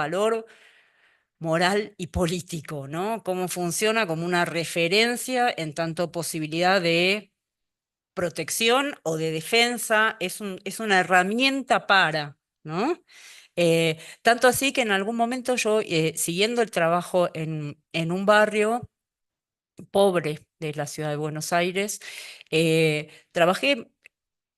valor moral y político, ¿no? Cómo funciona como una referencia en tanto posibilidad de protección o de defensa, es una herramienta para, ¿no? Tanto así que en algún momento yo, siguiendo el trabajo en un barrio pobre de la ciudad de Buenos Aires, trabajé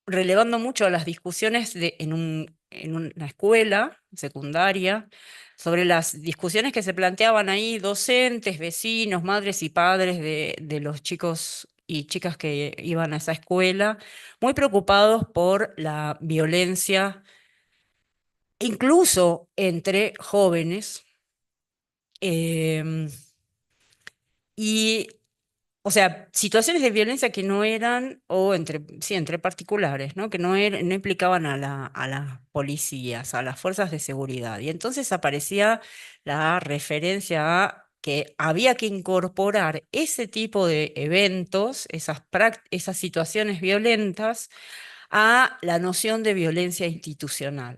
relevando mucho las discusiones en una escuela secundaria sobre las discusiones que se planteaban ahí docentes, vecinos, madres y padres de los chicos y chicas que iban a esa escuela, muy preocupados por la violencia, incluso entre jóvenes. em, y O sea, situaciones de violencia que no eran, o sí, entre particulares, ¿no? Que no implicaban a las policías, a las fuerzas de seguridad. Y entonces aparecía la referencia a que había que incorporar ese tipo de eventos, esas situaciones violentas, a la noción de violencia institucional.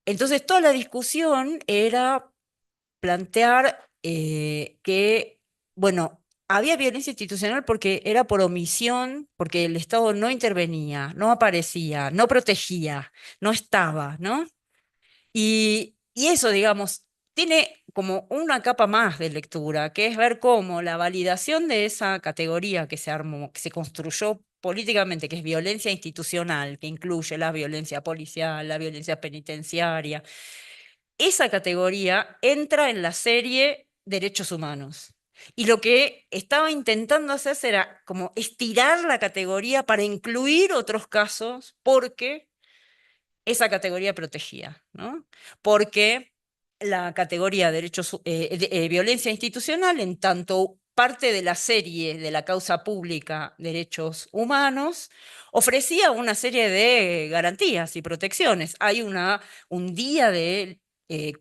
Entonces, toda la discusión era plantear que, bueno, había violencia institucional porque era por omisión, porque el Estado no intervenía, no aparecía, no protegía, no estaba, ¿no? Y eso, digamos, tiene como una capa más de lectura, que es ver cómo la validación de esa categoría que se armó, que se construyó políticamente, que es violencia institucional, que incluye la violencia policial, la violencia penitenciaria, esa categoría entra en la serie derechos humanos. Y lo que estaba intentando hacerse era como estirar la categoría para incluir otros casos, porque esa categoría protegía, ¿no? Porque la categoría violencia institucional, en tanto parte de la serie de la causa pública derechos humanos, ofrecía una serie de garantías y protecciones. Hay un día eh,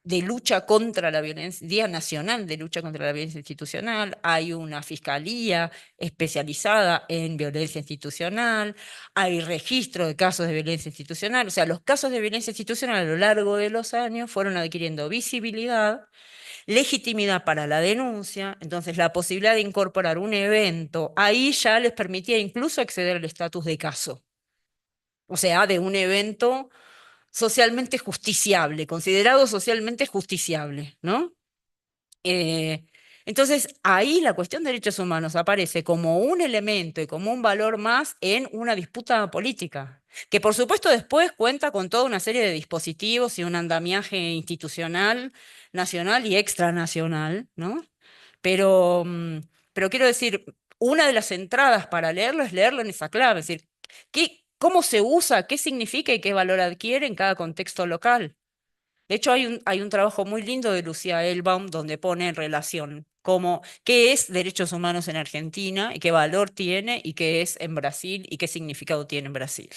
de lucha contra la violencia, Día Nacional de Lucha contra la Violencia Institucional, hay una fiscalía especializada en violencia institucional, hay registro de casos de violencia institucional, o sea, los casos de violencia institucional a lo largo de los años fueron adquiriendo visibilidad, legitimidad para la denuncia, entonces la posibilidad de incorporar un evento, ahí ya les permitía incluso acceder al estatus de caso, o sea, de un evento socialmente justiciable, considerado socialmente justiciable, ¿no? Eh, entonces, ahí la cuestión de derechos humanos aparece como un elemento y como un valor más en una disputa política, que por supuesto después cuenta con toda una serie de dispositivos y un andamiaje institucional, nacional y extranacional, ¿no? Pero, pero quiero decir, una de las entradas para leerlo es leerlo en esa clave, es decir, cómo se usa, qué significa y qué valor adquiere en cada contexto local. De hecho, hay un trabajo muy lindo de Lucía Elbaum donde pone en relación qué es derechos humanos en Argentina y qué valor tiene y qué es en Brasil y qué significado tiene en Brasil,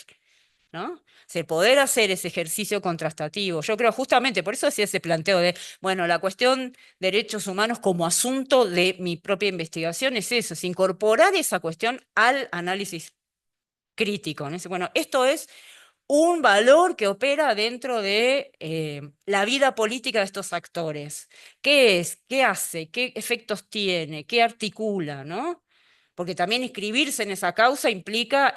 ¿no? O sea, poder hacer ese ejercicio contrastativo. Yo creo justamente, por eso hacía ese planteo de, bueno, la cuestión derechos humanos como asunto de mi propia investigación es eso, es incorporar esa cuestión al análisis crítico, ¿no? Bueno, esto es un valor que opera dentro de la vida política de estos actores. ¿Qué es? ¿Qué hace? ¿Qué efectos tiene? ¿Qué articula? ¿No? Porque también inscribirse en esa causa implica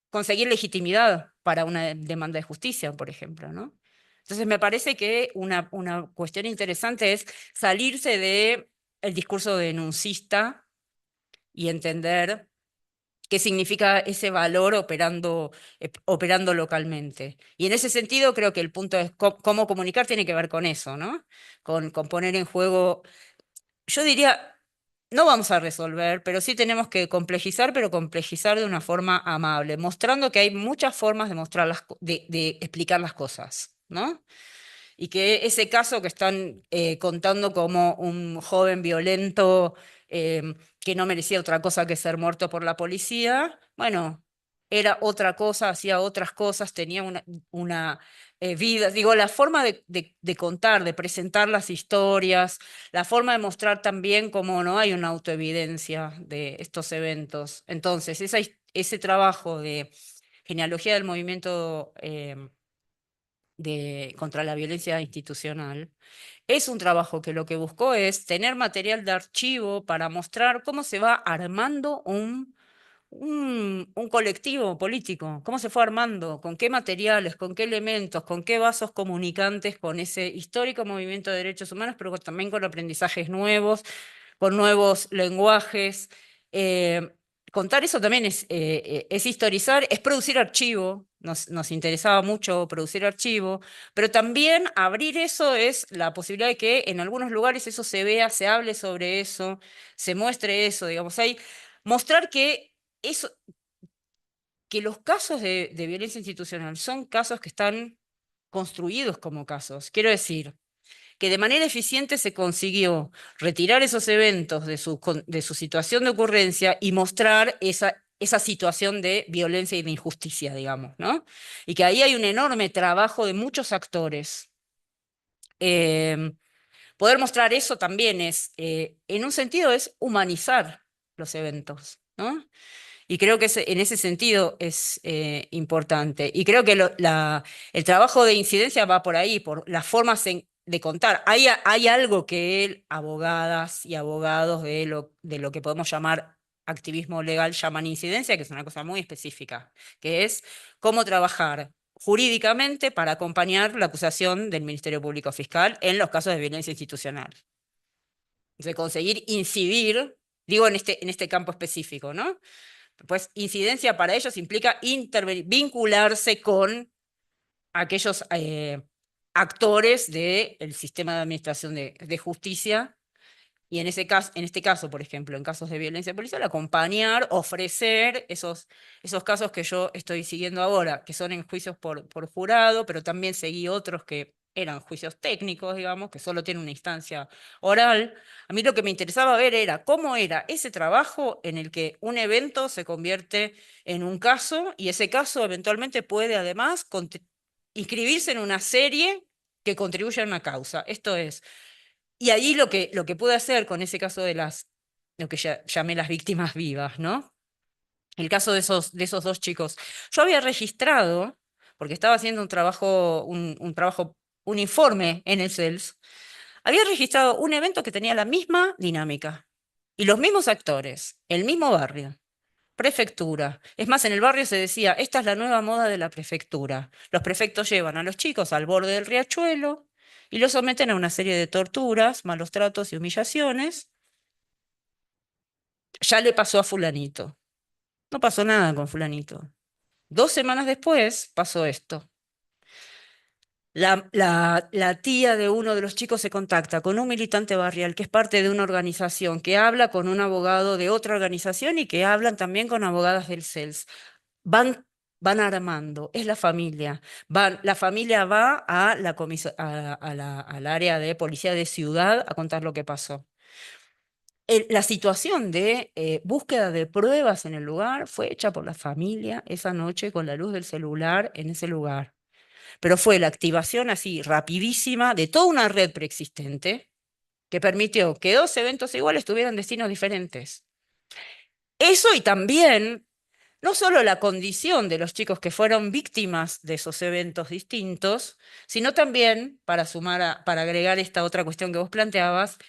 conseguir legitimidad para una demanda de justicia, por ejemplo, ¿no? Entonces me parece que una cuestión interesante es salirse de el discurso denuncista y entender qué significa ese valor operando localmente. Y en ese sentido creo que el punto es cómo comunicar tiene que ver con eso, ¿no? Con poner en juego, yo diría, no vamos a resolver, pero sí tenemos que complejizar, pero complejizar de una forma amable, mostrando que hay muchas formas de de explicar las cosas, ¿no? Y que ese caso que están contando como un joven violento que no merecía otra cosa que ser muerto por la policía, bueno, era otra cosa, hacía otras cosas, tenía una vida, digo, la forma de contar, de presentar las historias, la forma de mostrar también cómo no hay una autoevidencia de estos eventos. Entonces, ese trabajo de genealogía del movimiento contra la violencia institucional, es un trabajo que lo que buscó es tener material de archivo para mostrar cómo se va armando un colectivo político, cómo se fue armando, con qué materiales, con qué elementos, con qué vasos comunicantes, con ese histórico movimiento de derechos humanos, pero también con aprendizajes nuevos, con nuevos lenguajes. Eh, Contar eso también es historizar, es producir archivo, nos interesaba mucho producir archivo, pero también abrir eso es la posibilidad de que en algunos lugares eso se vea, se hable sobre eso, se muestre eso, digamos, hay mostrar que eso, que los casos de violencia institucional son casos que están construidos como casos. Quiero decir, que de manera eficiente se consiguió retirar esos eventos de su situación de ocurrencia y mostrar esa situación de violencia y de injusticia, digamos, ¿no? Y que ahí hay un enorme trabajo de muchos actores. Eh, Poder mostrar eso también es, en un sentido, es humanizar los eventos, ¿no? Y creo que en ese sentido es importante. Y creo que el trabajo de incidencia va por ahí, por las formas de contar. Hay algo que abogadas y abogados de lo que podemos llamar activismo legal llaman incidencia, que es una cosa muy específica, que es cómo trabajar jurídicamente para acompañar la acusación del Ministerio Público Fiscal en los casos de violencia institucional. De conseguir incidir, digo en este campo específico, ¿no? Pues incidencia para ellos implica vincularse con aquellos actores del sistema de administración de justicia y en este caso, por ejemplo, en casos de violencia policial, acompañar, ofrecer esos casos que yo estoy siguiendo ahora, que son en juicios por jurado, pero también seguí otros que eran juicios técnicos, digamos, que solo tienen una instancia oral. A mí lo que me interesaba ver era cómo era ese trabajo en el que un evento se convierte en un caso y ese caso eventualmente puede además inscribirse en una serie que contribuye a una causa. Esto es, y ahí lo que pude hacer con ese caso lo que llamé las víctimas vivas, ¿no? El caso de esos dos chicos. Yo había registrado, porque estaba haciendo un informe en el CELS, había registrado un evento que tenía la misma dinámica y los mismos actores, el mismo barrio, prefectura. Es más, en el barrio se decía, esta es la nueva moda de la prefectura. Los prefectos llevan a los chicos al borde del riachuelo y los someten a una serie de torturas, malos tratos y humillaciones. Ya le pasó a fulanito. No pasó nada con fulanito. 2 semanas después pasó esto. La tía de uno de los chicos se contacta con un militante barrial que es parte de una organización, que habla con un abogado de otra organización y que hablan también con abogadas del CELS. Van armando, es la familia. La familia va al área de policía de ciudad a contar lo que pasó. La situación de búsqueda de pruebas en el lugar fue hecha por la familia esa noche con la luz del celular en ese lugar. Pero fue la activación así rapidísima de toda una red preexistente que permitió que dos eventos iguales tuvieran destinos diferentes. Eso y también no solo la condición de los chicos que fueron víctimas de esos eventos distintos, sino también, para agregar esta otra cuestión que vos planteabas,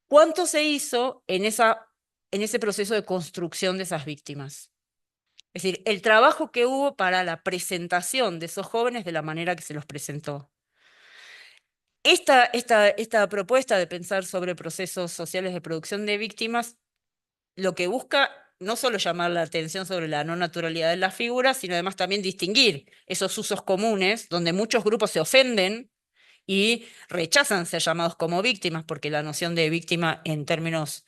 cuánto se hizo en ese proceso de construcción de esas víctimas. Es decir, el trabajo que hubo para la presentación de esos jóvenes de la manera que se los presentó. Esta propuesta de pensar sobre procesos sociales de producción de víctimas lo que busca no solo llamar la atención sobre la no naturalidad de las figuras, sino además también distinguir esos usos comunes donde muchos grupos se ofenden y rechazan ser llamados como víctimas, porque la noción de víctima en términos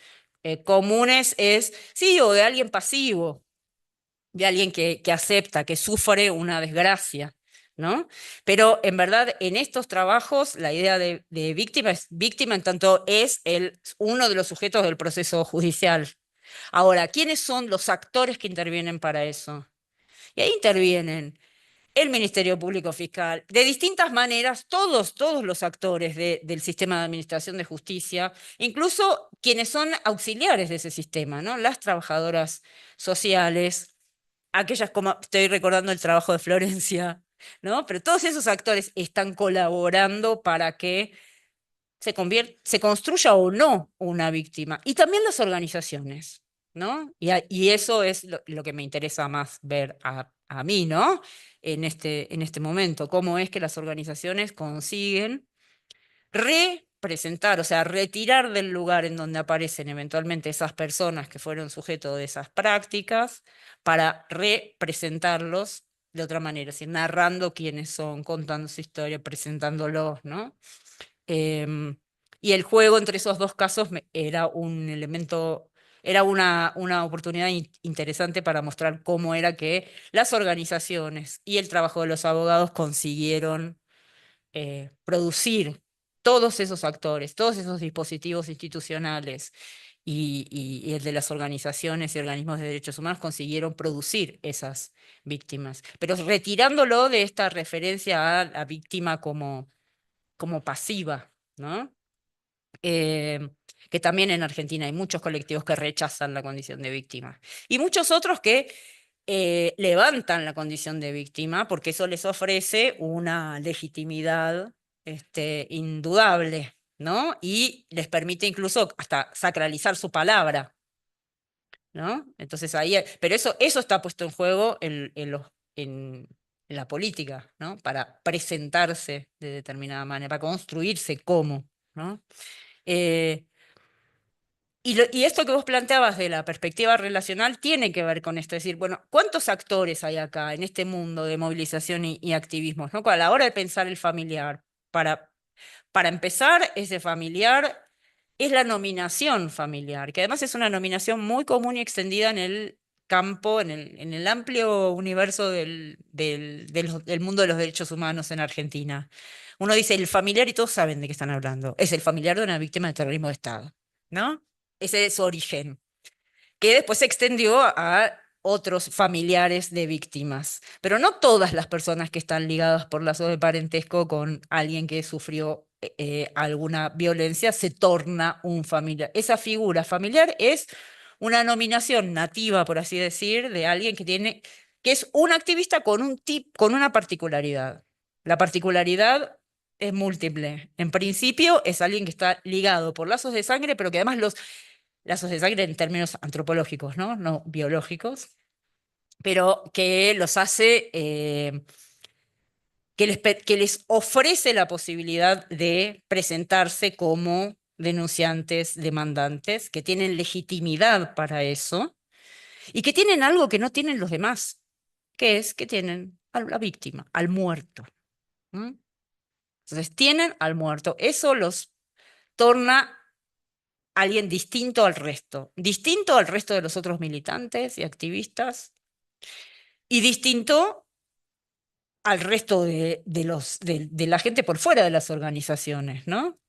comunes es, sí, o de alguien pasivo, de alguien que acepta, que sufre una desgracia, ¿no? Pero en verdad, en estos trabajos, la idea de víctima es víctima en tanto es uno de los sujetos del proceso judicial. Ahora, ¿quiénes son los actores que intervienen para eso? Y ahí intervienen el Ministerio Público Fiscal, de distintas maneras, todos los actores del sistema de administración de justicia, incluso quienes son auxiliares de ese sistema, ¿no? Las trabajadoras sociales, aquellas como, estoy recordando el trabajo de Florencia ¿no? Pero todos esos actores están colaborando para que se construya o no una víctima. Y también las organizaciones, ¿no? Y eso es lo que me interesa más ver a mí, ¿no? En este momento, cómo es que las organizaciones consiguen representar, o sea, retirar del lugar en donde aparecen eventualmente esas personas que fueron sujetos de esas prácticas para representarlos de otra manera, es decir, narrando quiénes son, contando su historia, presentándolos, ¿no? Em, y el juego entre esos dos casos era un elemento, era una oportunidad interesante para mostrar cómo era que las organizaciones y el trabajo de los abogados consiguieron producir todos esos actores, todos esos dispositivos institucionales y el de las organizaciones y organismos de derechos humanos consiguieron producir esas víctimas, pero retirándolo de esta referencia a la víctima como pasiva, ¿no? Eh, que también en Argentina hay muchos colectivos que rechazan la condición de víctima y muchos otros que levantan la condición de víctima porque eso les ofrece una legitimidad indudable, ¿no? Y les permite incluso hasta sacralizar su palabra, ¿no? Entonces ahí, pero eso está puesto en juego en la política, ¿no? Para presentarse de determinada manera, para construirse como, ¿no? Eh, y esto que vos planteabas de la perspectiva relacional tiene que ver con esto, es decir, bueno, ¿cuántos actores hay acá en este mundo de movilización y activismo, ¿no? A la hora de pensar el familiar, para empezar, ese familiar es la nominación familiar, que además es una nominación muy común y extendida en el campo, en el amplio universo del mundo de los derechos humanos en Argentina. Uno dice el familiar y todos saben de qué están hablando. Es el familiar de una víctima de terrorismo de Estado, ¿no? Ese es su origen, que después se extendió a otros familiares de víctimas. Pero no todas las personas que están ligadas por lazos de parentesco con alguien que sufrió alguna violencia se torna un familiar. Esa figura familiar es una nominación nativa, por así decir, de alguien que es un activista con con una particularidad. La particularidad es múltiple. En principio es alguien que está ligado por lazos de sangre, pero que además los lazos de sangre en términos antropológicos, ¿no? No biológicos, pero que los hace, que les ofrece la posibilidad de presentarse como denunciantes, demandantes, que tienen legitimidad para eso y que tienen algo que no tienen los demás, que es que tienen a la víctima, al muerto. ¿M? Entonces tienen al muerto. Eso los torna alguien distinto al resto de los otros militantes y activistas, y distinto al resto de la gente por fuera de las organizaciones, ¿no?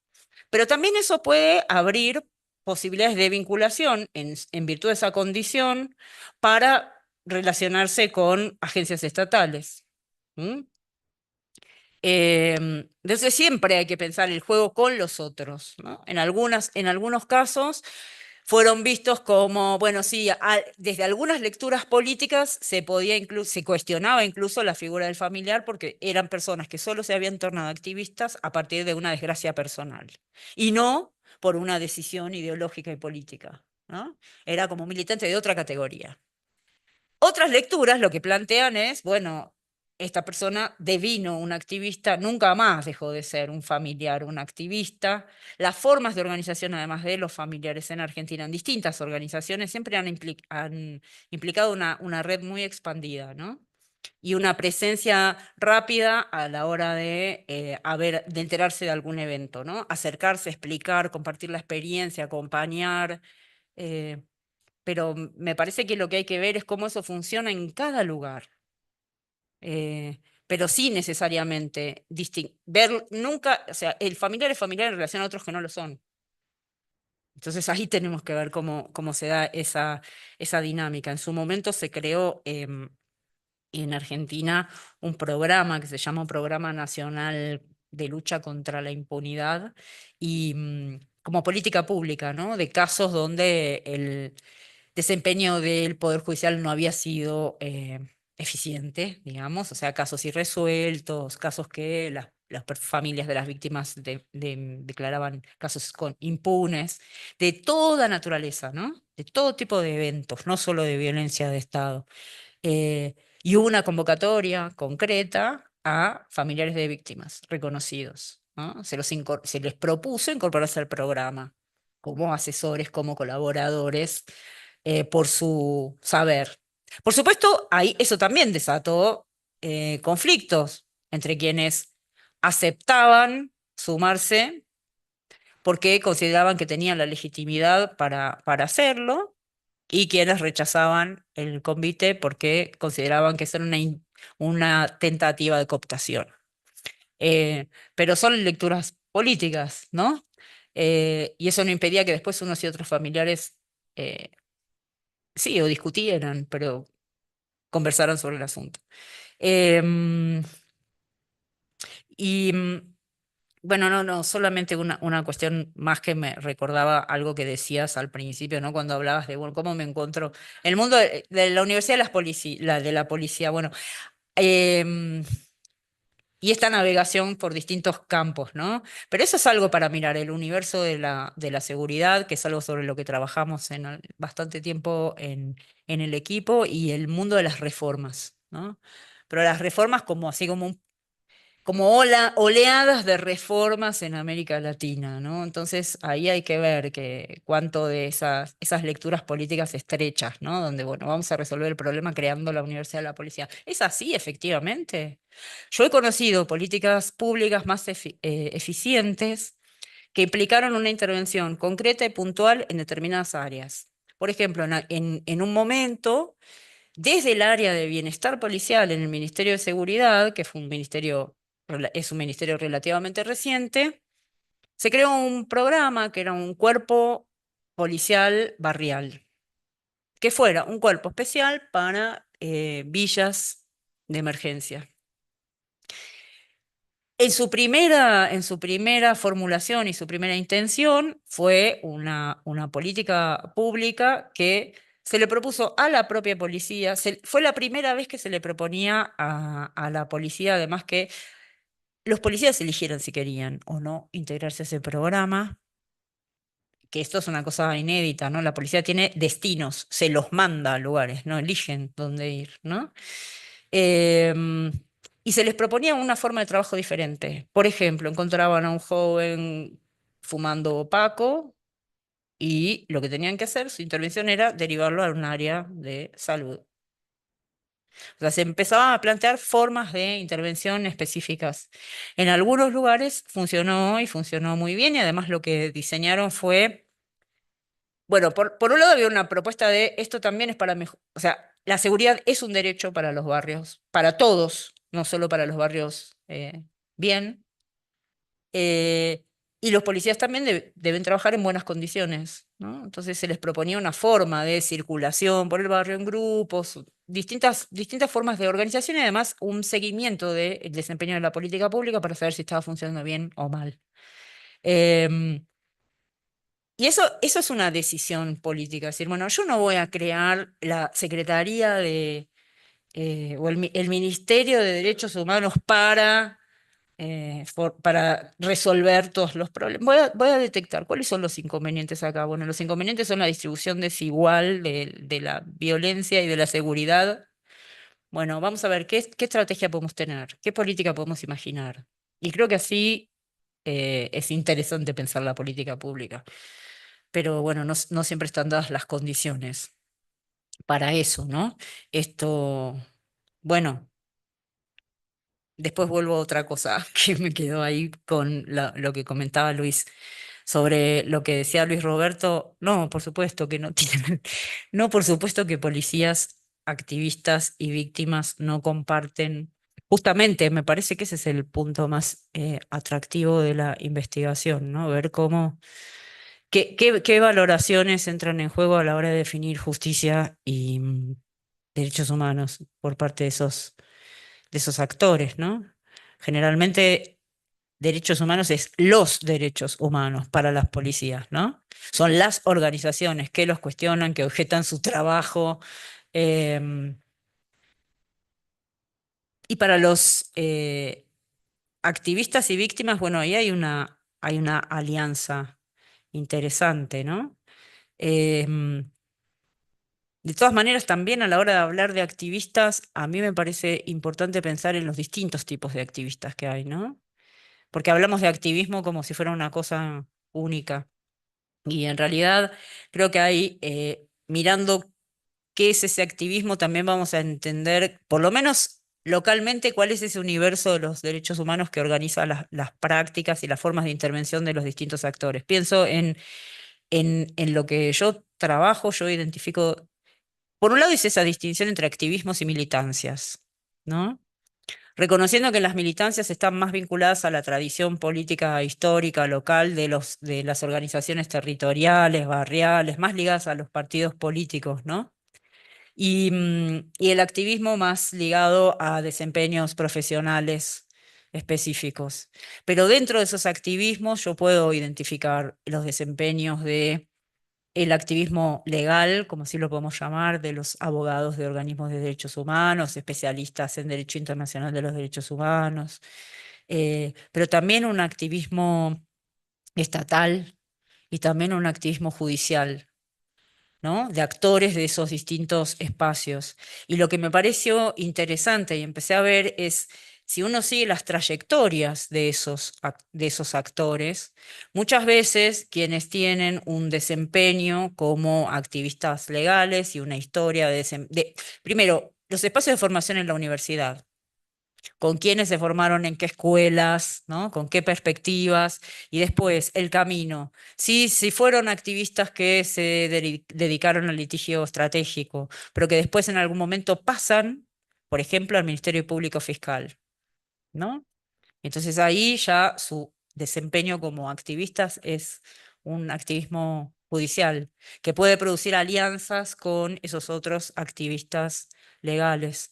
Pero también eso puede abrir posibilidades de vinculación en virtud de esa condición para relacionarse con agencias estatales. ¿Mm? Entonces siempre hay que pensar el juego con los otros, ¿no? En algunos casos fueron vistos como, bueno, sí, desde algunas lecturas políticas se cuestionaba incluso la figura del familiar porque eran personas que solo se habían tornado activistas a partir de una desgracia personal y no por una decisión ideológica y política, ¿no? Era como militante de otra categoría. Otras lecturas lo que plantean es, bueno, esta persona devino un activista, nunca más dejó de ser un familiar, un activista. Las formas de organización, además de los familiares en Argentina, en distintas organizaciones, siempre han implicado una red muy expandida, ¿no? Y una presencia rápida a la hora de enterarse de algún evento, ¿no? Acercarse, explicar, compartir la experiencia, acompañar. eh, pero me parece que lo que hay que ver es cómo eso funciona en cada lugar. Pero sí necesariamente ver nunca, o sea, el familiar es familiar en relación a otros que no lo son. Entonces ahí tenemos que ver cómo se da esa dinámica. En su momento se creó en Argentina un programa que se llama Programa Nacional de Lucha contra la Impunidad y como política pública, ¿no? De casos donde el desempeño del Poder Judicial no había sido eficiente, digamos, o sea, casos irresueltos, casos que las familias de las víctimas declaraban casos impunes, de toda naturaleza, ¿no? De todo tipo de eventos, no solo de violencia de Estado. Eh, y hubo una convocatoria concreta a familiares de víctimas reconocidos, ¿no? Se les propuso incorporarse al programa como asesores, como colaboradores, por su saber. Por supuesto, ahí eso también desató conflictos entre quienes aceptaban sumarse porque consideraban que tenían la legitimidad para hacerlo y quienes rechazaban el convite porque consideraban que eso era una tentativa de cooptación. Pero son lecturas políticas, ¿no? Y eso no impedía que después unos y otros familiares, eh, sí, o discutieran, pero conversaran sobre el asunto. Em, y bueno, no, solamente una cuestión más que me recordaba algo que decías al principio, ¿no? Cuando hablabas de, bueno, cómo me encuentro. El mundo de la Universidad de de la policía, bueno, em, y esta navegación por distintos campos, ¿no? Pero eso es algo para mirar, el universo de de la seguridad, que es algo sobre lo que trabajamos en bastante tiempo en el equipo, y el mundo de las reformas, ¿no? Pero las reformas como así como como oleadas de reformas en América Latina, ¿no? Entonces ahí hay que ver que cuánto de esas lecturas políticas estrechas, ¿no? Donde, bueno, vamos a resolver el problema creando la Universidad de la Policía. ¿Es así, efectivamente? Yo he conocido políticas públicas más eficientes que implicaron una intervención concreta y puntual en determinadas áreas. Por ejemplo, en un momento, desde el área de bienestar policial en el Ministerio de Seguridad, que fue un ministerio, es un ministerio relativamente reciente, se creó un programa que era un cuerpo policial barrial, que fuera un cuerpo especial para villas de emergencia. En su primera formulación y su primera intención fue una política pública que se le propuso a la propia policía. Fue la primera vez que se le proponía a la policía, además, que los policías eligieran si querían o no integrarse a ese programa, que esto es una cosa inédita, ¿no? La policía tiene destinos, se los manda a lugares, no eligen dónde ir, ¿no? Em, y se les proponía una forma de trabajo diferente. Por ejemplo, encontraban a un joven fumando paco y lo que tenían que hacer, su intervención era derivarlo a un área de salud. O sea, se empezaban a plantear formas de intervención específicas. En algunos lugares funcionó y funcionó muy bien, y además lo que diseñaron fue, bueno, por un lado había una propuesta de esto también es para mejor, o sea, la seguridad es un derecho para los barrios, para todos, no solo para los barrios bien. eh, y los policías también deben trabajar en buenas condiciones, ¿no? Entonces se les proponía una forma de circulación por el barrio en grupos, distintas formas de organización, y además un seguimiento del desempeño de la política pública para saber si estaba funcionando bien o mal. Em, y eso es una decisión política, es decir, bueno, yo no voy a crear la Secretaría o el Ministerio de Derechos Humanos para resolver todos los problemas. Voy a detectar cuáles son los inconvenientes acá. Bueno, los inconvenientes son la distribución desigual de la violencia y de la seguridad. Bueno, vamos a ver qué estrategia podemos tener, qué política podemos imaginar. Y creo que así es interesante pensar la política pública. Pero bueno, no siempre están dadas las condiciones para eso, ¿no? Esto, bueno, después vuelvo a otra cosa que me quedó ahí con lo que comentaba Luis sobre lo que decía Luis Roberto. No, por supuesto que no tienen, no, por supuesto que policías, activistas y víctimas no comparten. Justamente, me parece que ese es el punto más atractivo de la investigación, ¿no? Ver cómo qué valoraciones entran en juego a la hora de definir justicia y derechos humanos por parte de esos actores, ¿no? Generalmente, derechos humanos es los derechos humanos para las policías, ¿no? Son las organizaciones que los cuestionan, que objetan su trabajo, em, Y para los activistas y víctimas, bueno, ahí hay una alianza interesante, ¿no? Em, de todas maneras, también a la hora de hablar de activistas, a mí me parece importante pensar en los distintos tipos de activistas que hay, ¿no? Porque hablamos de activismo como si fuera una cosa única. Y en realidad creo que hay, mirando qué es ese activismo, también vamos a entender, por lo menos localmente, cuál es ese universo de los derechos humanos que organiza las prácticas y las formas de intervención de los distintos actores. Pienso en lo que yo trabajo, yo identifico, por un lado es esa distinción entre activismos y militancias, ¿no? Reconociendo que las militancias están más vinculadas a la tradición política histórica local de las organizaciones territoriales, barriales, más ligadas a los partidos políticos, ¿no? Y el activismo más ligado a desempeños profesionales específicos. Pero dentro de esos activismos yo puedo identificar los desempeños de el activismo legal, como así lo podemos llamar, de los abogados de organismos de derechos humanos, especialistas en derecho internacional de los derechos humanos, pero también un activismo estatal y también un activismo judicial, ¿no? De actores de esos distintos espacios. Y lo que me pareció interesante y empecé a ver es, si uno sigue las trayectorias de de esos actores, muchas veces quienes tienen un desempeño como activistas legales y una historia primero, los espacios de formación en la universidad, con quiénes se formaron, en qué escuelas, ¿no? Con qué perspectivas, y después el camino. Sí, si fueron activistas que se dedicaron al litigio estratégico, pero que después en algún momento pasan, por ejemplo, al Ministerio Público Fiscal, ¿no? Entonces ahí ya su desempeño como activistas es un activismo judicial que puede producir alianzas con esos otros activistas legales.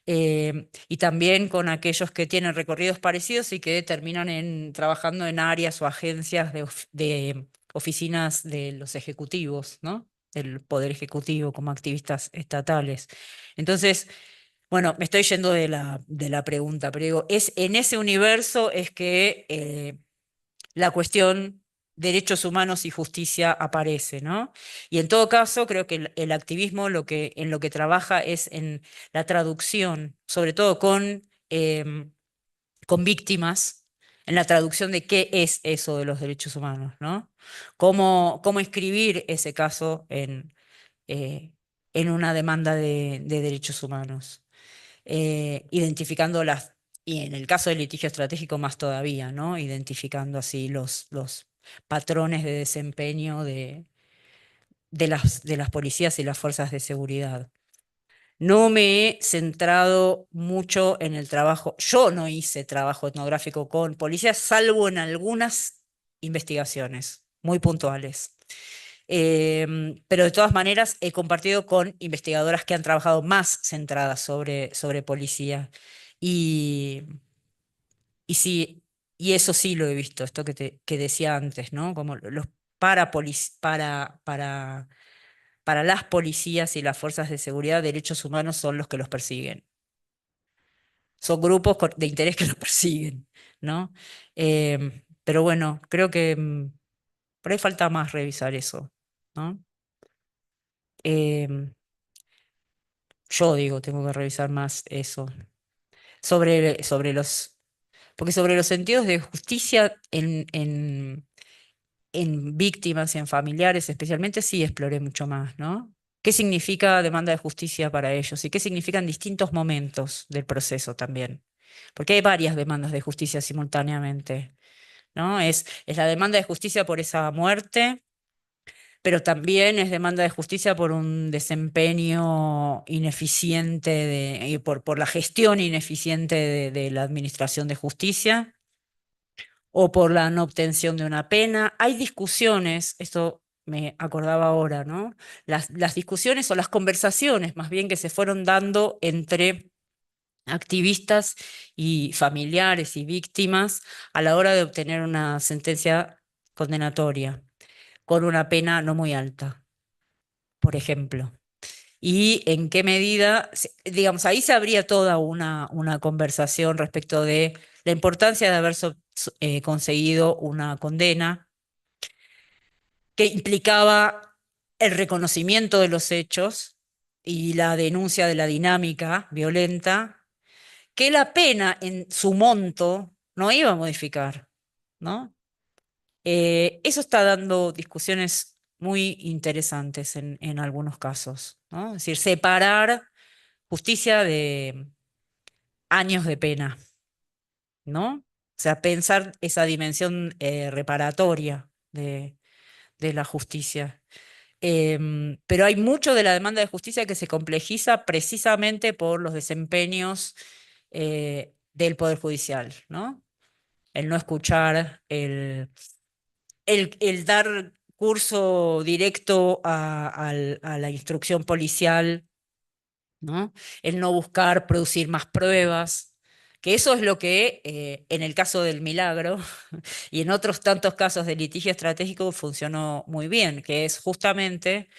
Y también con aquellos que tienen recorridos parecidos y que terminan trabajando en áreas o agencias de oficinas de los ejecutivos, ¿no? Del Poder Ejecutivo como activistas estatales. Entonces, bueno, me estoy yendo de la pregunta, pero digo, es en ese universo es que la cuestión derechos humanos y justicia aparece, ¿no? Y en todo caso, creo que el activismo en lo que trabaja es en la traducción, sobre todo con víctimas, en la traducción de qué es eso de los derechos humanos, ¿no? Cómo escribir ese caso eh, en una demanda de derechos humanos, identificando y en el caso del litigio estratégico más todavía, ¿no? Identificando así los patrones de desempeño de las policías y las fuerzas de seguridad. No me he centrado mucho en el trabajo, yo no hice trabajo etnográfico con policías, salvo en algunas investigaciones muy puntuales. Pero de todas maneras he compartido con investigadoras que han trabajado más centradas sobre policía. Y, y sí, y eso sí lo he visto, esto que decía antes, ¿no? Como para las policías y las fuerzas de seguridad, derechos humanos son los que los persiguen. Son grupos de interés que los persiguen, ¿no? Pero bueno, creo que por ahí falta más revisar eso, ¿no? Em, Yo digo, tengo que revisar más eso. Sobre porque sobre los sentidos de justicia en víctimas y en familiares especialmente, sí exploré mucho más, ¿no? ¿Qué significa demanda de justicia para ellos? ¿Y qué significan distintos momentos del proceso también? Porque hay varias demandas de justicia simultáneamente, ¿no? Es la demanda de justicia por esa muerte, pero también es demanda de justicia por un desempeño ineficiente y por la gestión ineficiente de la administración de justicia o por la no obtención de una pena. Hay discusiones, esto me acordaba ahora, ¿no? Las discusiones o las conversaciones más bien que se fueron dando entre activistas y familiares y víctimas a la hora de obtener una sentencia condenatoria con una pena no muy alta, por ejemplo. y en qué medida, digamos, ahí se abría toda una conversación respecto de la importancia de haber conseguido una condena que implicaba el reconocimiento de los hechos y la denuncia de la dinámica violenta, que la pena en su monto no iba a modificar, ¿no? Eso está dando discusiones muy interesantes en algunos casos, ¿no? Es decir, separar justicia de años de pena, ¿no? O sea, pensar esa dimensión reparatoria de la justicia. Pero hay mucho de la demanda de justicia que se complejiza precisamente por los desempeños del Poder Judicial, ¿no? El no escuchar, el dar curso directo a la instrucción policial, ¿no? El no buscar producir más pruebas, que eso es lo que en el caso del Milagro y en otros tantos casos de litigio estratégico funcionó muy bien, que es justamente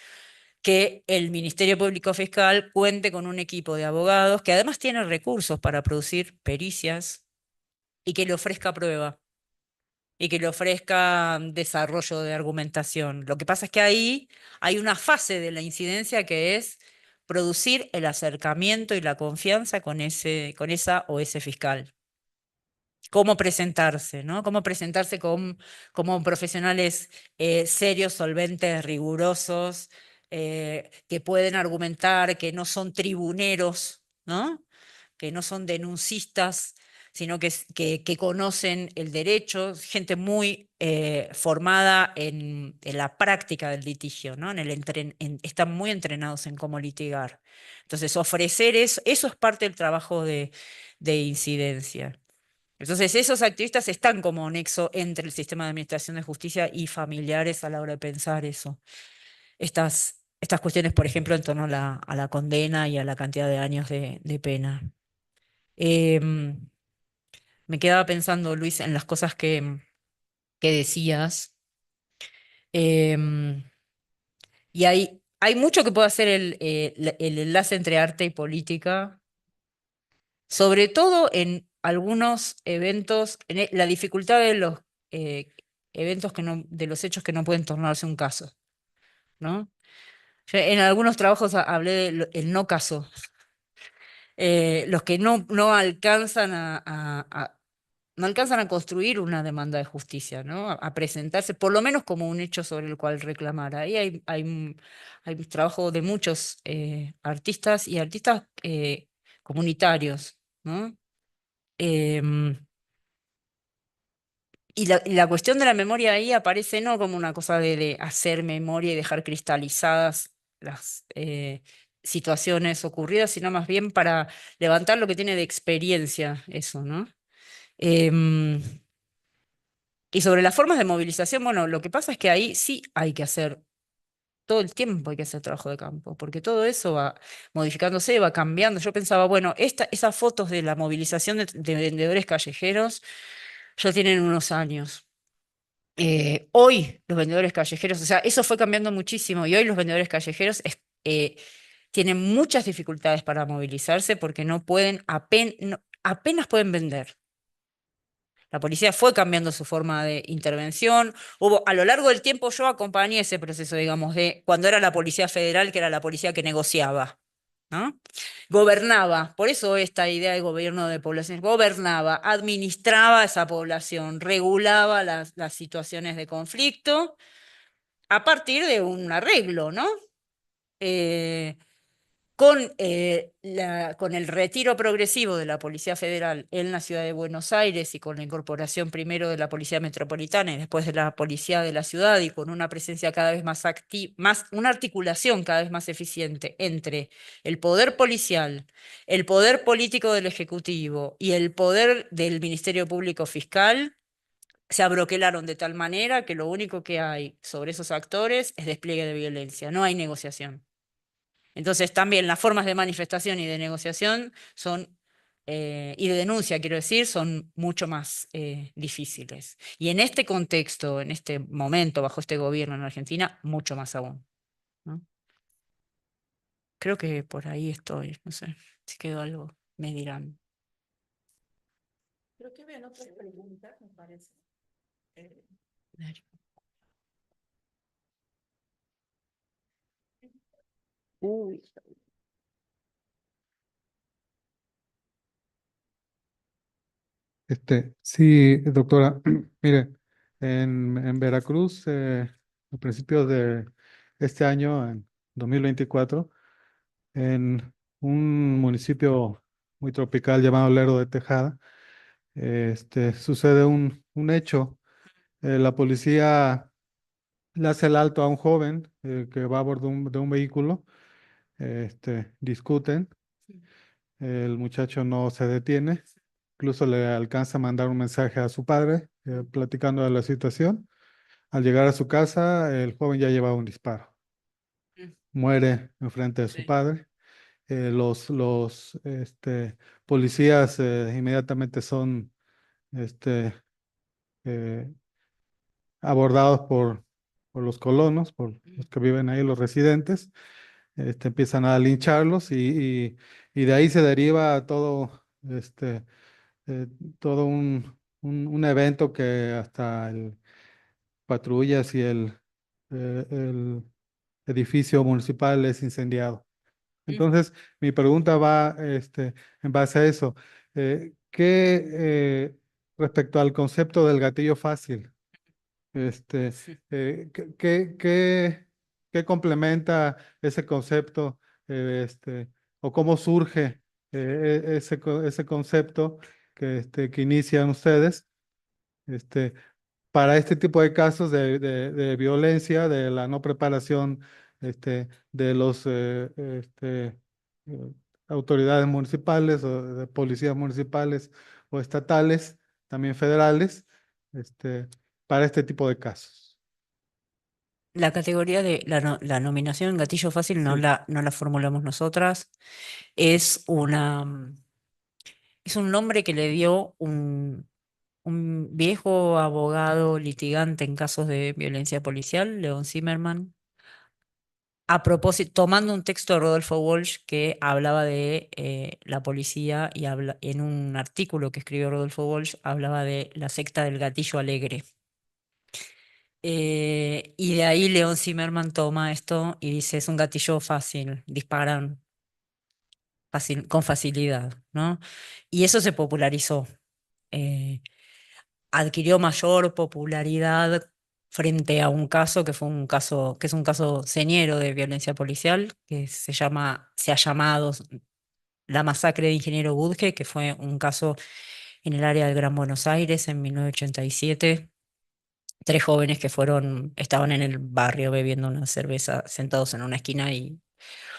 que el Ministerio Público Fiscal cuente con un equipo de abogados que además tiene recursos para producir pericias y que le ofrezca prueba y que le ofrezca desarrollo de argumentación. Lo que pasa es que ahí hay una fase de la incidencia que es producir el acercamiento y la confianza con esa o ese fiscal. Cómo presentarse, ¿no? Cómo presentarse como profesionales serios, solventes, rigurosos, que pueden argumentar, que no son tribuneros, ¿no? Que no son denuncistas, sino que conocen el derecho, gente muy formada en la práctica del litigio, ¿no? Están muy entrenados en cómo litigar. Entonces, ofrecer eso es parte del trabajo de incidencia. Entonces, esos activistas están como nexo entre el sistema de administración de justicia y familiares a la hora de pensar eso. Estas cuestiones, por ejemplo, en torno a la condena y a la cantidad de años de pena. Em, Me quedaba pensando, Luis, en las cosas que decías. Em, y hay mucho que puede hacer el enlace entre arte y política, sobre todo en algunos eventos, la dificultad de los eventos de los hechos que no pueden tornarse un caso, ¿no? Yo en algunos trabajos hablé del no caso, los que no alcanzan no alcanzan a construir una demanda de justicia, ¿no? A presentarse, por lo menos como un hecho sobre el cual reclamar. Ahí hay trabajo de muchos artistas y artistas comunitarios, ¿no? Em, y la cuestión de la memoria ahí aparece no como una cosa de hacer memoria y dejar cristalizadas las situaciones ocurridas, sino más bien para levantar lo que tiene de experiencia eso, ¿no? Em, y sobre las formas de movilización, bueno, lo que pasa es que ahí sí hay que hacer, todo el tiempo hay que hacer trabajo de campo, porque todo eso va modificándose, va cambiando. Yo pensaba, bueno, esas fotos de la movilización de vendedores callejeros ya tienen unos años. Hoy los vendedores callejeros, o sea, eso fue cambiando muchísimo y hoy los vendedores callejeros tienen muchas dificultades para movilizarse porque no pueden, apenas pueden vender. La policía fue cambiando su forma de intervención. A lo largo del tiempo yo acompañé ese proceso, digamos, de cuando era la Policía Federal, que era la policía que negociaba, ¿no? Gobernaba, por eso esta idea de gobierno de población, gobernaba, administraba esa población, regulaba las situaciones de conflicto a partir de un arreglo, ¿no? Eh, con el retiro progresivo de la Policía Federal en la ciudad de Buenos Aires y con la incorporación primero de la Policía Metropolitana y después de la Policía de la Ciudad y con una presencia cada vez más activa, una articulación cada vez más eficiente entre el poder policial, el poder político del Ejecutivo y el poder del Ministerio Público Fiscal, se abroquelaron de tal manera que lo único que hay sobre esos actores es despliegue de violencia, no hay negociación. Entonces también las formas de manifestación y de negociación y de denuncia, quiero decir, son mucho más difíciles. Y en este contexto, en este momento, bajo este gobierno en Argentina, mucho más aún, ¿no? Creo que por ahí estoy, no sé, si quedó algo, me dirán. Creo que ven otras preguntas, me parece. Eh, Darío. Uy, Sí, doctora, mire, en Veracruz, a principios de este año, en 2024, en un municipio muy tropical llamado Lerdo de Tejada, sucede un hecho. La policía le hace el alto a un joven que va a bordo de un vehículo, discuten, el muchacho no se detiene, incluso le alcanza a mandar un mensaje a su padre platicando de la situación. Al llegar a su casa, el joven ya llevaba un disparo. mm, Muere enfrente de su sí, padre. Los policías inmediatamente son este, eh, abordados por los colonos, por mm, los que viven ahí, los residentes. Empiezan a lincharlos y de ahí se deriva este, eh, todo un evento que hasta el patrullas y el edificio municipal es incendiado. mm, Entonces, mi pregunta va en base a eso. ¿Qué respecto al concepto del gatillo fácil? Este, mm. eh, ¿qué, qué, qué- qué complementa ese concepto? O cómo surge ese concepto que inician ustedes este, para este tipo de casos de violencia, de la no preparación de los eh, autoridades municipales o de policías municipales o estatales, también federales, este, para este tipo de casos? La categoría de la nominación en gatillo fácil Sí. no la formulamos nosotras. Es es un nombre que le dio un viejo abogado litigante en casos de violencia policial, León Zimmerman, a propósito, tomando un texto de Rodolfo Walsh que hablaba de la policía y en un artículo que escribió Rodolfo Walsh hablaba de la secta del gatillo alegre. Y de ahí León Zimmerman toma esto y dice, es un gatillo fácil, disparan con facilidad, ¿no? Y eso se popularizó. eh, Adquirió mayor popularidad frente a un caso que fue un caso, que es un caso señero de violencia policial, que se ha llamado la masacre de Ingeniero Budge, que fue un caso en el área del Gran Buenos Aires en 1987. Tres jóvenes que estaban en el barrio bebiendo una cerveza sentados en una esquina y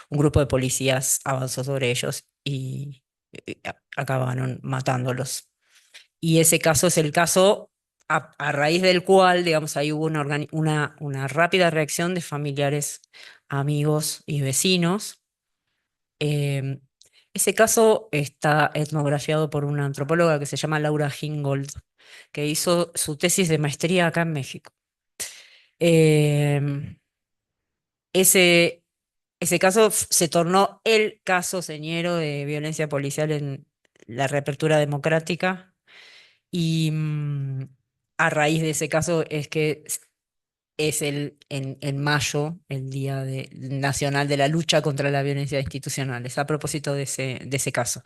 un grupo de policías avanzó sobre ellos y acabaron matándolos. Y ese caso es el caso a raíz del cual, digamos, ahí hubo una rápida reacción de familiares, amigos y vecinos. Em, Ese caso está etnografiado por una antropóloga que se llama Laura Hingold, que hizo su tesis de maestría acá en México. Em, ese, Ese caso se tornó el caso señero de violencia policial en la reapertura democrática y a raíz de ese caso es que es en mayo el Nacional de la Lucha contra la Violencia Institucional. Es a propósito de ese caso.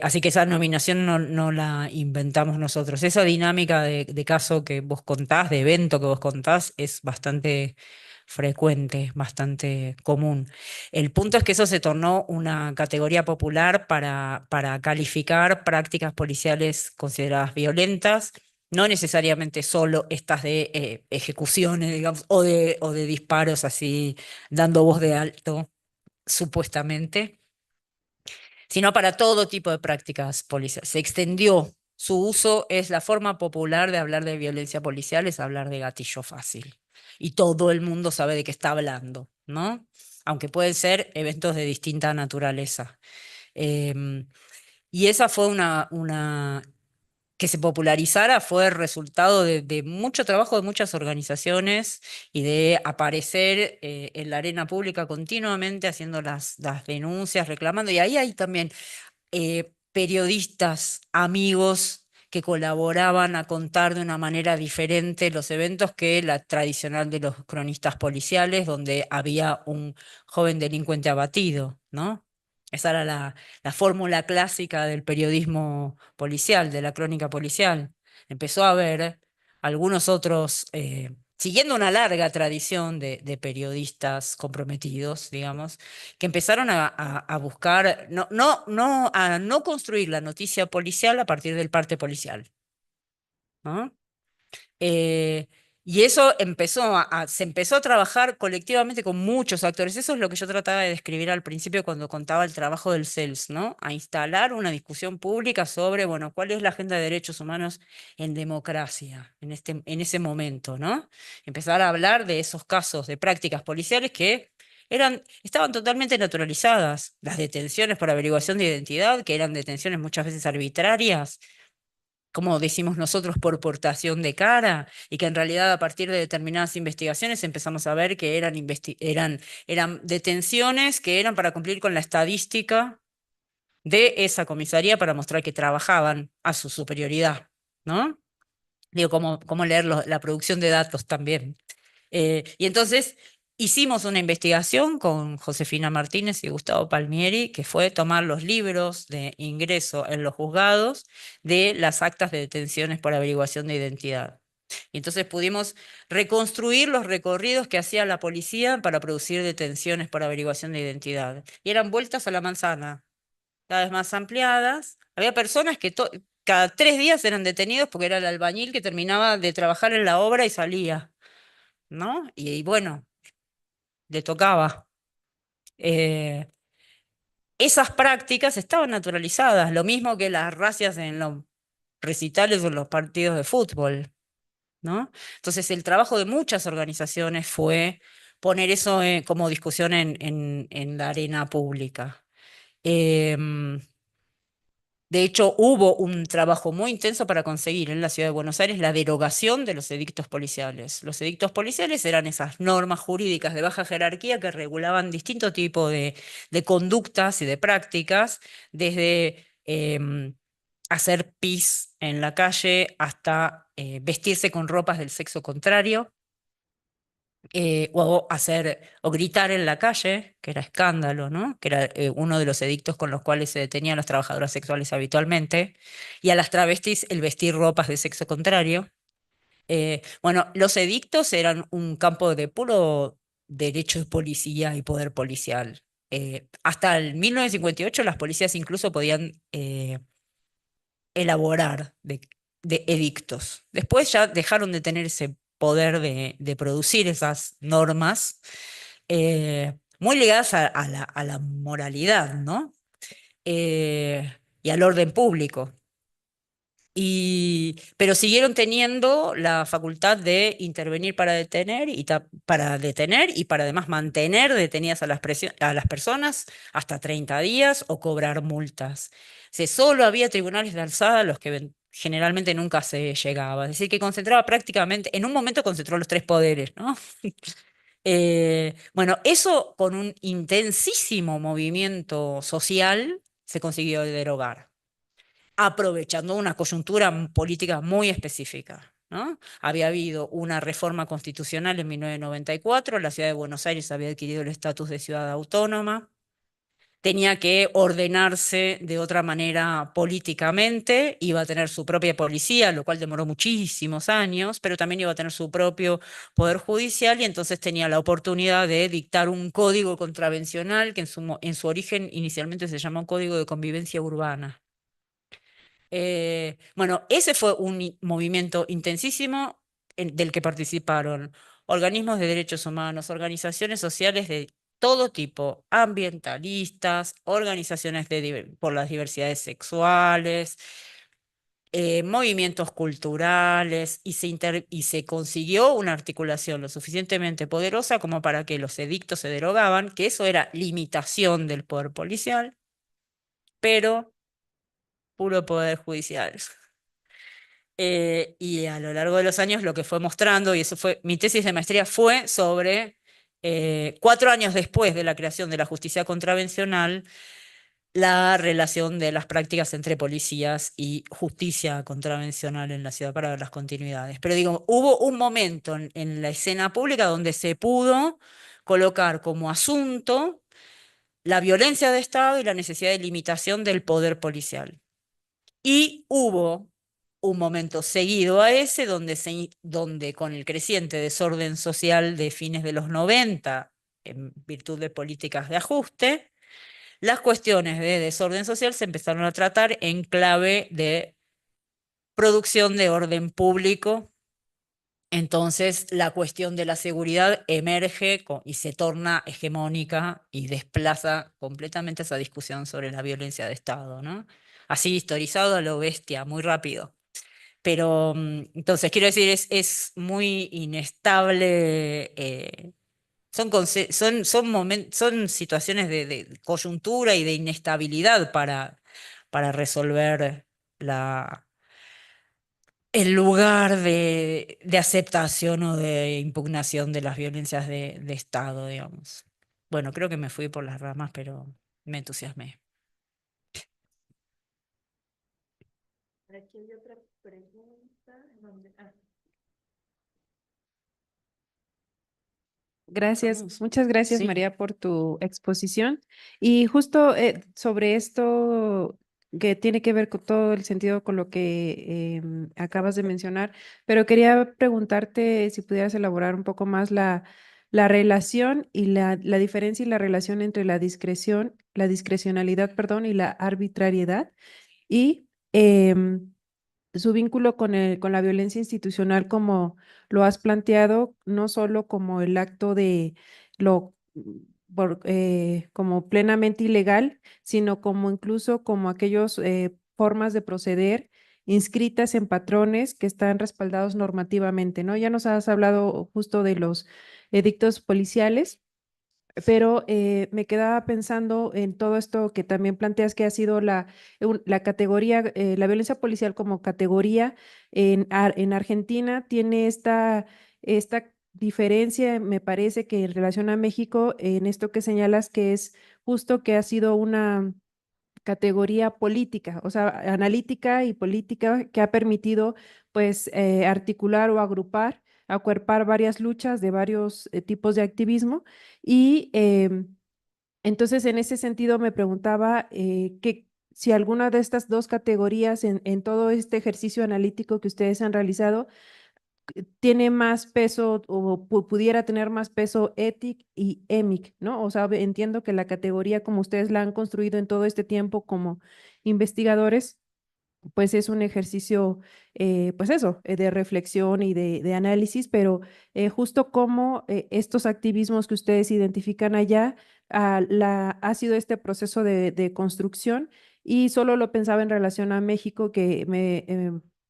Así que esa nominación no la inventamos nosotros. Esa dinámica de caso que vos contás, de evento que vos contás, es bastante frecuente, bastante común. El punto es que eso se tornó una categoría popular para calificar prácticas policiales consideradas violentas. No necesariamente solo estas de ejecuciones, digamos, o de disparos así, dando voz de alto, supuestamente, sino para todo tipo de prácticas policiales. Se extendió. Su uso es la forma popular de hablar de violencia policial, es hablar de gatillo fácil. Y todo el mundo sabe de qué está hablando, ¿no? Aunque pueden ser eventos de distinta naturaleza. Em, y esa fue que se popularizara fue el resultado de mucho trabajo de muchas organizaciones y de aparecer en la arena pública continuamente haciendo las denuncias, reclamando. Y ahí hay también periodistas, amigos que colaboraban a contar de una manera diferente los eventos que la tradicional de los cronistas policiales, donde había un joven delincuente abatido, ¿no? Esa era la fórmula clásica del periodismo policial, de la crónica policial. Empezó a haber algunos otros, siguiendo una larga tradición de periodistas comprometidos, digamos, que empezaron a buscar, a no construir la noticia policial a partir del parte policial, ¿no? Eh, y eso se empezó a trabajar colectivamente con muchos actores. Eso es lo que yo trataba de describir al principio cuando contaba el trabajo del CELS, ¿no? A instalar una discusión pública sobre, bueno, cuál es la agenda de derechos humanos en democracia en ese momento, ¿no? Empezar a hablar de esos casos de prácticas policiales que estaban totalmente naturalizadas. Las detenciones por averiguación de identidad, que eran detenciones muchas veces arbitrarias, como decimos nosotros, por portación de cara, y que en realidad a partir de determinadas investigaciones empezamos a ver que eran detenciones que eran para cumplir con la estadística de esa comisaría para mostrar que trabajaban a su superioridad, ¿no? Digo, cómo leer la producción de datos también. Y entonces hicimos una investigación con Josefina Martínez y Gustavo Palmieri, que fue tomar los libros de ingreso en los juzgados de las actas de detenciones por averiguación de identidad. Y entonces pudimos reconstruir los recorridos que hacía la policía para producir detenciones por averiguación de identidad. Y eran vueltas a la manzana, cada vez más ampliadas. Había personas que cada 3 días eran detenidos porque era el albañil que terminaba de trabajar en la obra y salía, ¿no? Y bueno, le tocaba. Eh, Esas prácticas estaban naturalizadas, lo mismo que las racias en los recitales o en los partidos de fútbol, ¿no? Entonces el trabajo de muchas organizaciones fue poner eso como discusión en la arena pública. Em, De hecho, hubo un trabajo muy intenso para conseguir en la ciudad de Buenos Aires la derogación de los edictos policiales. Los edictos policiales eran esas normas jurídicas de baja jerarquía que regulaban distinto tipo de conductas y de prácticas, desde hacer pis en la calle hasta vestirse con ropas del sexo contrario, o gritar en la calle, que era escándalo, ¿no? Que era uno de los edictos con los cuales se detenían a las trabajadoras sexuales habitualmente, y a las travestis el vestir ropas de sexo contrario. Bueno, los edictos eran un campo de puro derecho de policía y poder policial. Hasta el 1958 las policías incluso podían elaborar de edictos. Después ya dejaron de tener ese poder de producir esas normas, muy ligadas a la moralidad, ¿no? Y al orden público. Pero siguieron teniendo la facultad de intervenir para detener y para además mantener detenidas a las personas hasta 30 días o cobrar multas. Solo había tribunales de alzada a los que generalmente nunca se llegaba. Es decir, que concentraba prácticamente, en un momento concentró los tres poderes, ¿no? Bueno, eso con un intensísimo movimiento social se consiguió derogar aprovechando una coyuntura política muy específica, ¿no? Había habido una reforma constitucional en 1994, la ciudad de Buenos Aires había adquirido el estatus de ciudad autónoma, tenía que ordenarse de otra manera políticamente, iba a tener su propia policía, lo cual demoró muchísimos años, pero también iba a tener su propio poder judicial y entonces tenía la oportunidad de dictar un código contravencional que en su origen inicialmente se llamó Código de Convivencia Urbana. Bueno, ese fue un movimiento intensísimo del que participaron organismos de derechos humanos, organizaciones sociales de todo tipo, ambientalistas, organizaciones por las diversidades sexuales, movimientos culturales, y se consiguió una articulación lo suficientemente poderosa como para que los edictos se derogaban, que eso era limitación del poder policial, pero puro poder judicial. Y a lo largo de los años lo que fue mostrando, y eso fue, mi tesis de maestría fue sobre 4 años después de la creación de la justicia contravencional, la relación de las prácticas entre policías y justicia contravencional en la ciudad para ver las continuidades. Pero digo, hubo un momento en la escena pública donde se pudo colocar como asunto la violencia de Estado y la necesidad de limitación del poder policial. Y hubo un momento seguido a ese donde con el creciente desorden social de fines de los 90, en virtud de políticas de ajuste, las cuestiones de desorden social se empezaron a tratar en clave de producción de orden público. Entonces, la cuestión de la seguridad emerge y se torna hegemónica y desplaza completamente esa discusión sobre la violencia de Estado, ¿no? Así historizado a lo bestia, muy rápido. Pero entonces, quiero decir, es muy inestable. Son situaciones de coyuntura y de inestabilidad para resolver el lugar de aceptación o de impugnación de las violencias de Estado, digamos. Bueno, creo que me fui por las ramas, pero me entusiasmé. Aquí hay otra pregunta. Gracias, Vamos. muchas gracias Sí. María por tu exposición. Y justo sobre esto que tiene que ver con todo el sentido con lo que acabas de mencionar, pero quería preguntarte si pudieras elaborar un poco más la relación y la diferencia y la relación entre la discreción, la discrecionalidad, perdón, y la arbitrariedad y su vínculo con la violencia institucional, como lo has planteado, no solo como el acto de lo como plenamente ilegal, sino como incluso como aquellos formas de proceder inscritas en patrones que están respaldados normativamente, ¿no? Ya nos has hablado justo de los edictos policiales, pero me quedaba pensando en todo esto que también planteas que ha sido la categoría, la violencia policial como categoría en Argentina tiene esta diferencia, me parece que en relación a México, en esto que señalas que es justo que ha sido una categoría política, o sea, analítica y política que ha permitido pues articular o agrupar, acuerpar varias luchas de varios tipos de activismo y entonces en ese sentido me preguntaba que si alguna de estas dos categorías en todo este ejercicio analítico que ustedes han realizado tiene más peso o pudiera tener más peso ETIC y EMIC, ¿no? O sea, entiendo que la categoría como ustedes la han construido en todo este tiempo como investigadores, pues es un ejercicio, pues eso, de reflexión y de análisis, pero justo como estos activismos que ustedes identifican allá, ha sido este proceso de construcción y solo lo pensaba en relación a México, que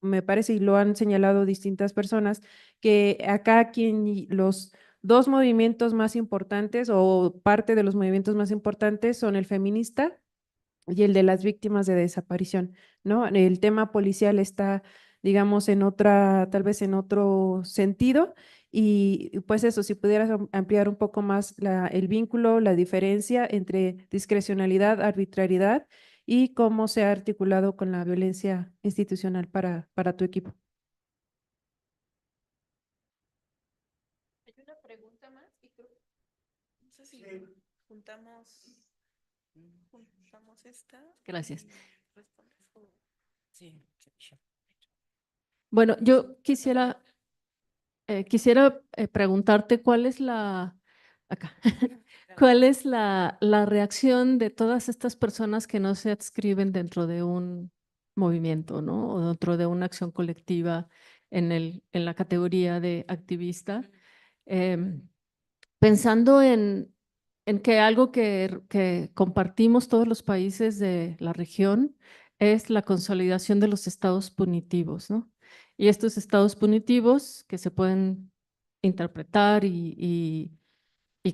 me parece, y lo han señalado distintas personas, que acá quien los dos movimientos más importantes o parte de los movimientos más importantes son el feminista y el de las víctimas de desaparición, ¿no? El tema policial está, digamos, en otra, tal vez en otro sentido, y pues eso, si pudieras ampliar un poco más el vínculo, la diferencia entre discrecionalidad, arbitrariedad y cómo se ha articulado con la violencia institucional para tu equipo. Hay una pregunta más y creo, no sé si juntamos esta. Gracias. Y respondes. Sí, yo. Bueno, yo quisiera preguntarte acá, cuál es la reacción de todas estas personas que no se adscriben dentro de un movimiento, ¿no? O dentro de una acción colectiva en la categoría de activista. Pensando en que algo que compartimos todos los países de la región es la consolidación de los estados punitivos, ¿no? Y estos estados punitivos que se pueden interpretar y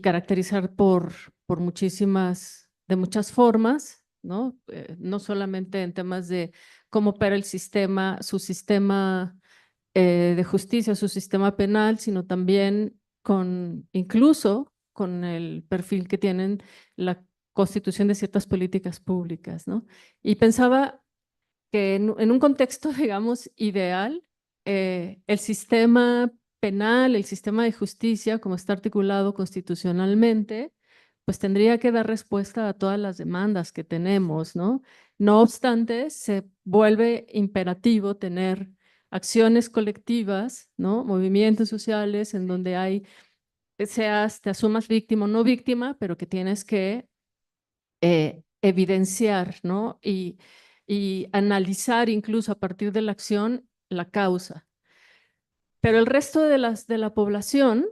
caracterizar por de muchas formas, ¿no? No solamente en temas de cómo opera el sistema, su sistema de justicia, su sistema penal, sino también incluso con el perfil que tienen la constitución de ciertas políticas públicas, ¿no? Y pensaba que en un contexto, digamos, ideal, el sistema penal, el sistema de justicia, como está articulado constitucionalmente, pues tendría que dar respuesta a todas las demandas que tenemos, ¿no? No obstante, se vuelve imperativo tener acciones colectivas, ¿no? Movimientos sociales en donde te asumas víctima o no víctima, pero que tienes que evidenciar, ¿no? Y analizar incluso a partir de la acción la causa. Pero el resto de la población,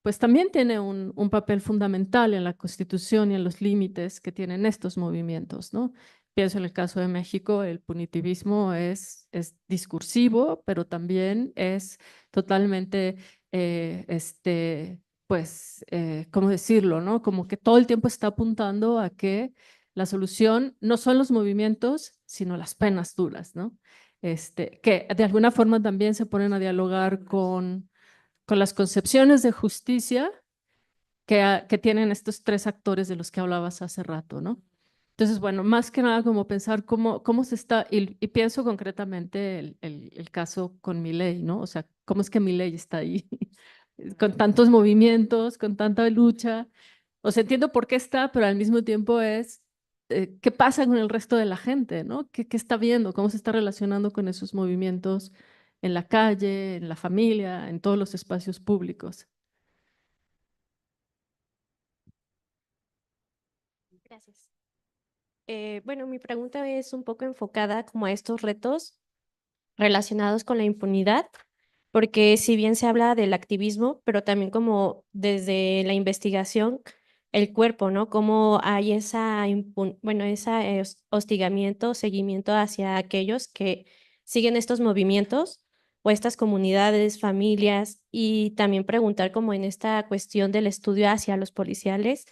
pues también tiene un papel fundamental en la Constitución y en los límites que tienen estos movimientos, ¿no? Pienso en el caso de México, el punitivismo es discursivo, pero también es totalmente, pues, ¿cómo decirlo, no? Como que todo el tiempo está apuntando a que la solución no son los movimientos, sino las penas duras, ¿no? Que de alguna forma también se ponen a dialogar con las concepciones de justicia que tienen estos tres actores de los que hablabas hace rato, ¿no? Entonces, bueno, más que nada como pensar cómo se está, y pienso concretamente el caso con Milei, ¿no? O sea, cómo es que Milei está ahí, con tantos movimientos, con tanta lucha. O sea, entiendo por qué está, pero al mismo tiempo ¿qué pasa con el resto de la gente, ¿no? ¿Qué está viendo? ¿Cómo se está relacionando con esos movimientos en la calle, en la familia, en todos los espacios públicos? Gracias. Bueno, mi pregunta es un poco enfocada como a estos retos relacionados con la impunidad, porque si bien se habla del activismo, pero también como desde la investigación, el cuerpo, ¿no? Cómo hay ese hostigamiento, seguimiento hacia aquellos que siguen estos movimientos o estas comunidades, familias, y también preguntar como en esta cuestión del estudio hacia los policiales.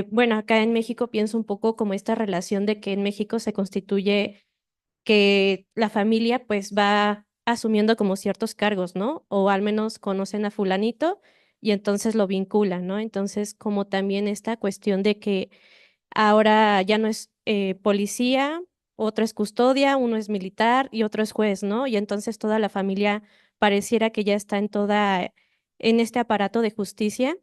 Bueno, acá en México pienso un poco como esta relación de que en México se constituye que la familia pues va asumiendo como ciertos cargos, ¿no? O al menos conocen a fulanito y entonces lo vinculan, ¿no? Entonces, como también esta cuestión de que ahora ya no es policía, otro es custodia, uno es militar y otro es juez, ¿no? Y entonces toda la familia pareciera que ya está en este aparato de justicia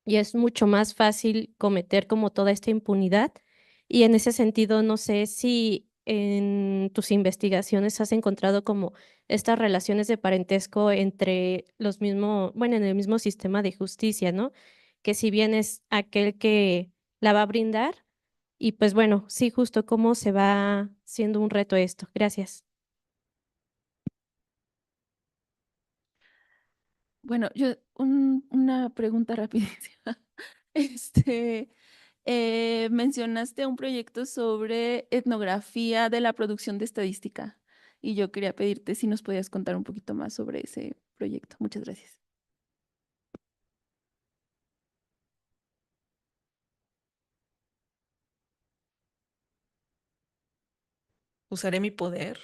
y es mucho más fácil cometer como toda esta impunidad. Y en ese sentido, no sé si en tus investigaciones has encontrado como estas relaciones de parentesco entre los mismos, bueno, en el mismo sistema de justicia, ¿no? Que si bien es aquel que la va a brindar, y pues bueno, sí, justo cómo se va siendo un reto esto. Gracias. Bueno, una pregunta rapidísima. Este, mencionaste un proyecto sobre etnografía de la producción de estadística y yo quería pedirte si nos podías contar un poquito más sobre ese proyecto. Muchas gracias. Usaré mi poder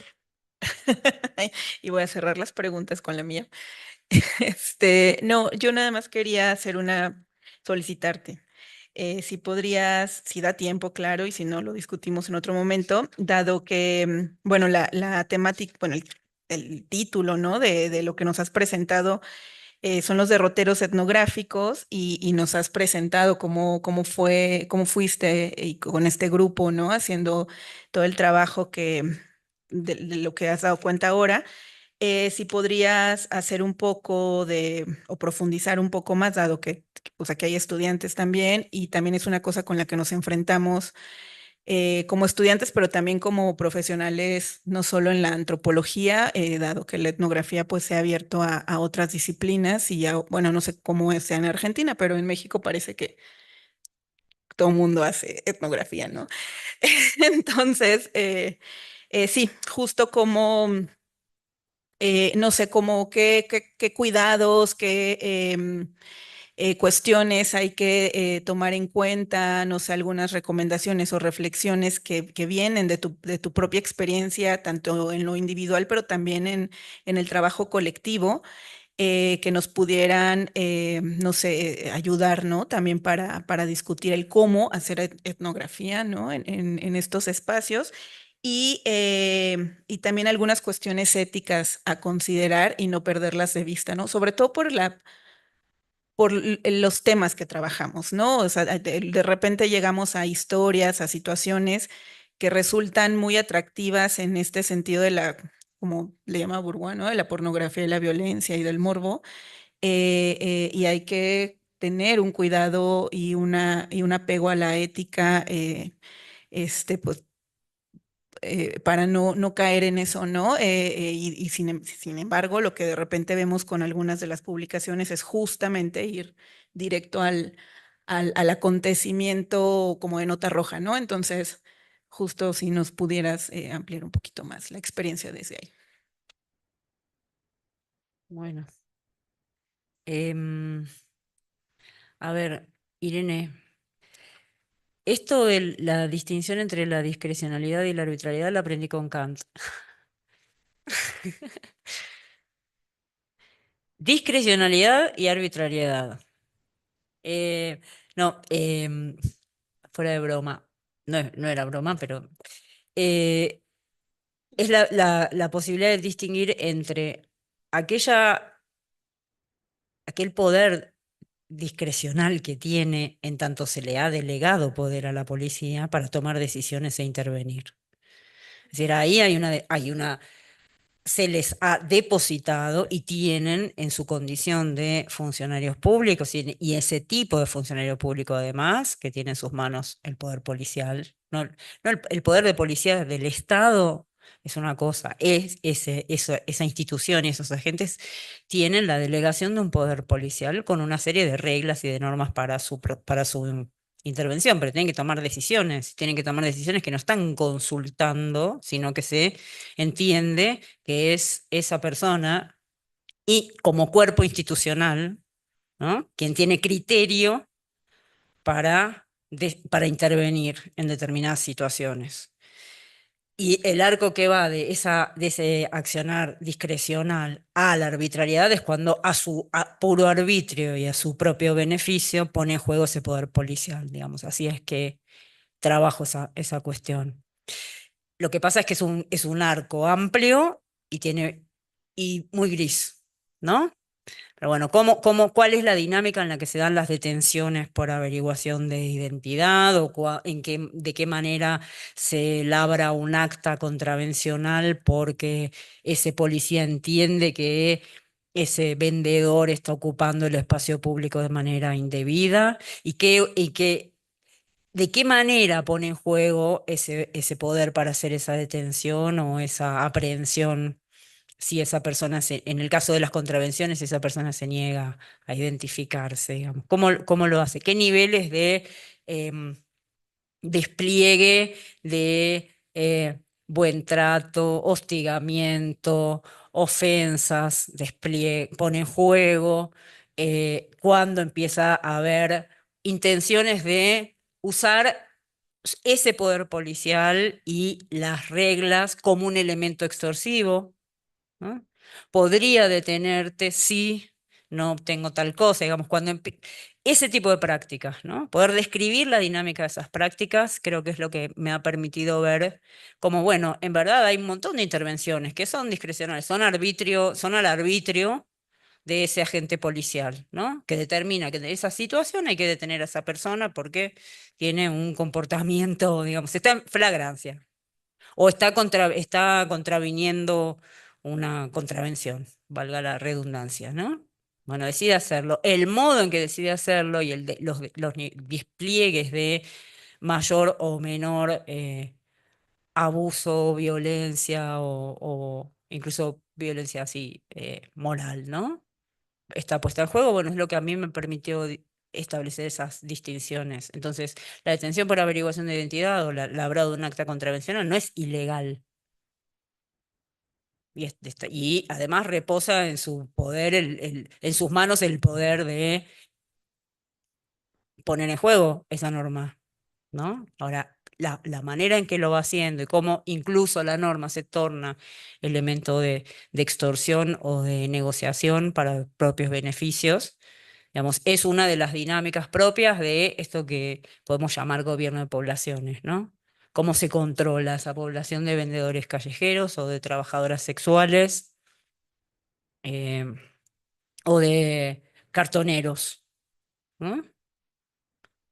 y voy a cerrar las preguntas con la mía. No, yo nada más quería solicitarte. Si podrías, si da tiempo, claro, y si no, lo discutimos en otro momento, dado que, bueno, la temática, bueno, el título, ¿no? De lo que nos has presentado son los derroteros etnográficos y nos has presentado cómo fuiste y con este grupo, ¿no? Haciendo todo el trabajo de lo que has dado cuenta ahora. Si podrías hacer un poco o profundizar un poco más, dado que, pues aquí hay estudiantes también, y también es una cosa con la que nos enfrentamos como estudiantes, pero también como profesionales, no solo en la antropología, dado que la etnografía pues se ha abierto a otras disciplinas y bueno, no sé cómo sea en Argentina, pero en México parece que todo el mundo hace etnografía, ¿no? Entonces, sí, justo como no sé, como qué cuidados, cuestiones hay que tomar en cuenta, no sé, algunas recomendaciones o reflexiones que vienen de tu propia experiencia, tanto en lo individual, pero también en el trabajo colectivo, que nos pudieran, no sé, ayudar, ¿no? También para discutir el cómo hacer etnografía, ¿no? En estos espacios. Y también algunas cuestiones éticas a considerar y no perderlas de vista, ¿no? Sobre todo por los temas que trabajamos, ¿no? O sea, de repente llegamos a historias, a situaciones que resultan muy atractivas en este sentido de la, como le llama Bourgois, ¿no? De la pornografía y la violencia y del morbo, y hay que tener un cuidado y un apego a la ética, pues para no caer en eso, ¿no? Y sin embargo, lo que de repente vemos con algunas de las publicaciones es justamente ir directo al acontecimiento como de nota roja, ¿no? Entonces, justo si nos pudieras ampliar un poquito más la experiencia desde ahí. Bueno. A ver, Irene, esto de la distinción entre la discrecionalidad y la arbitrariedad la aprendí con Kant. Discrecionalidad y arbitrariedad. No, fuera de broma. No era broma, pero eh, es la posibilidad de distinguir entre aquel poder discrecional que tiene en tanto se le ha delegado poder a la policía para tomar decisiones e intervenir. Es decir, ahí se les ha depositado y tienen en su condición de funcionarios públicos y ese tipo de funcionario público además, que tiene en sus manos el poder policial, no el poder de policía del Estado es una cosa, esa institución y esos agentes tienen la delegación de un poder policial con una serie de reglas y de normas para su intervención, pero tienen que tomar decisiones que no están consultando, sino que se entiende que es esa persona y como cuerpo institucional, ¿no? Quien tiene criterio para intervenir en determinadas situaciones. Y el arco que va de ese accionar discrecional a la arbitrariedad es cuando a puro arbitrio y a su propio beneficio pone en juego ese poder policial, digamos. Así es que trabajo esa cuestión. Lo que pasa es que es un arco amplio y muy gris, ¿no? Pero bueno, ¿cuál es la dinámica en la que se dan las detenciones por averiguación de identidad o de qué manera se labra un acta contravencional porque ese policía entiende que ese vendedor está ocupando el espacio público de manera indebida de qué manera pone en juego ese poder para hacer esa detención o esa aprehensión? Si esa persona, en el caso de las contravenciones, esa persona se niega a identificarse, digamos. ¿Cómo lo hace? ¿Qué niveles de em, despliegue de buen trato, hostigamiento, ofensas, pone en juego? ¿Cuándo empieza a haber intenciones de usar ese poder policial y las reglas como un elemento extorsivo? ¿No? Podría detenerte si no obtengo tal cosa, digamos, ese tipo de prácticas, ¿no? Poder describir la dinámica de esas prácticas, creo que es lo que me ha permitido ver como, bueno, en verdad hay un montón de intervenciones que son discrecionales, son al arbitrio de ese agente policial, ¿no? Que determina que en esa situación hay que detener a esa persona porque tiene un comportamiento, digamos, está en flagrancia o está contraviniendo una contravención, valga la redundancia, ¿no? Bueno, decide hacerlo. El modo en que decide hacerlo y los despliegues de mayor o menor abuso, violencia o incluso violencia así moral, ¿no? Está puesta en juego, bueno, es lo que a mí me permitió establecer esas distinciones. Entonces, la detención por averiguación de identidad o la labrado de un acta contravencional no es ilegal. Y además reposa en su poder, en sus manos el poder de poner en juego esa norma, ¿no? Ahora, la manera en que lo va haciendo y cómo incluso la norma se torna elemento de extorsión o de negociación para propios beneficios, digamos, es una de las dinámicas propias de esto que podemos llamar gobierno de poblaciones, ¿no? Cómo se controla esa población de vendedores callejeros o de trabajadoras sexuales eh, o de cartoneros, ¿no?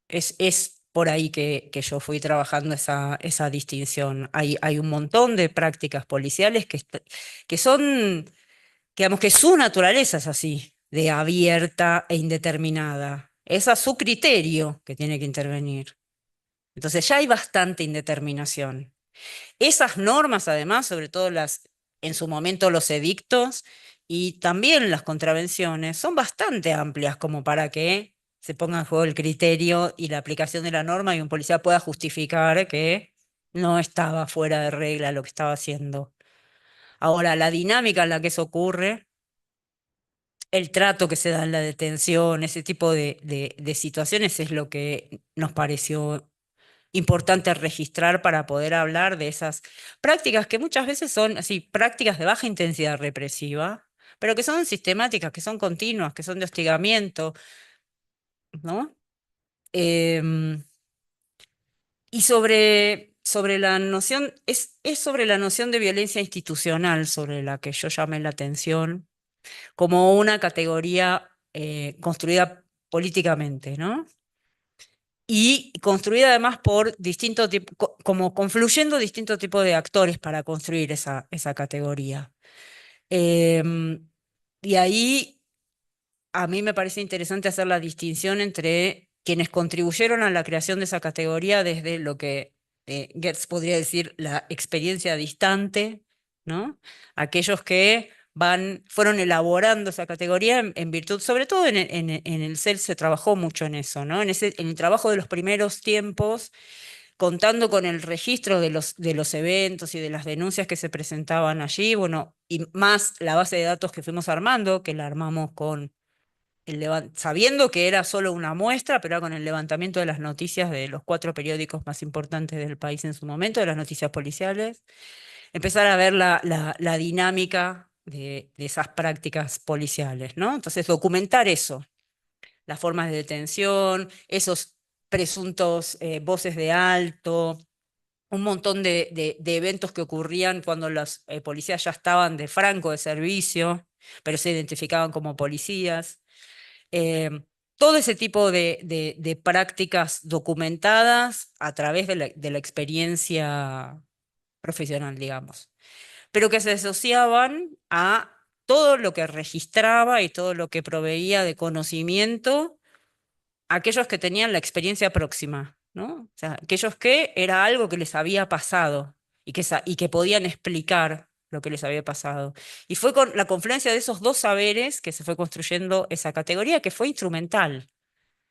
Es por ahí que yo fui trabajando esa distinción. Hay un montón de prácticas policiales que son, digamos que su naturaleza es así, de abierta e indeterminada. Es a su criterio que tiene que intervenir. Entonces ya hay bastante indeterminación. Esas normas, además, sobre todo en su momento los edictos y también las contravenciones, son bastante amplias como para que se ponga en juego el criterio y la aplicación de la norma y un policía pueda justificar que no estaba fuera de regla lo que estaba haciendo. Ahora, la dinámica en la que eso ocurre, el trato que se da en la detención, ese tipo de situaciones es lo que nos pareció importante registrar para poder hablar de esas prácticas que muchas veces son así, prácticas de baja intensidad represiva, pero que son sistemáticas, que son continuas, que son de hostigamiento, ¿no? Y sobre la noción, es sobre la noción de violencia institucional sobre la que yo llamé la atención, como una categoría construida políticamente, ¿no? Y construida además por distintos tipos, como confluyendo distintos tipos de actores para construir esa categoría. Y ahí a mí me parece interesante hacer la distinción entre quienes contribuyeron a la creación de esa categoría desde lo que Goetz podría decir la experiencia distante, ¿no? Aquellos que fueron elaborando esa categoría en virtud, sobre todo en el CEL se trabajó mucho en eso, ¿no? En el trabajo de los primeros tiempos, contando con el registro de los eventos y de las denuncias que se presentaban allí, bueno, y más la base de datos que fuimos armando, que la armamos con sabiendo que era solo una muestra, pero con el levantamiento de las noticias de los 4 periódicos más importantes del país en su momento, de las noticias policiales, empezar a ver la dinámica de esas prácticas policiales, ¿no? Entonces, documentar eso, las formas de detención, esos presuntos voces de alto, un montón de eventos que ocurrían cuando los policías ya estaban de franco de servicio, pero se identificaban como policías. Eh, todo ese tipo de prácticas documentadas a través de la experiencia profesional, digamos, pero que se asociaban a todo lo que registraba y todo lo que proveía de conocimiento a aquellos que tenían la experiencia próxima, ¿no? O sea, aquellos que era algo que les había pasado y que podían explicar lo que les había pasado. Y fue con la confluencia de esos dos saberes que se fue construyendo esa categoría que fue instrumental.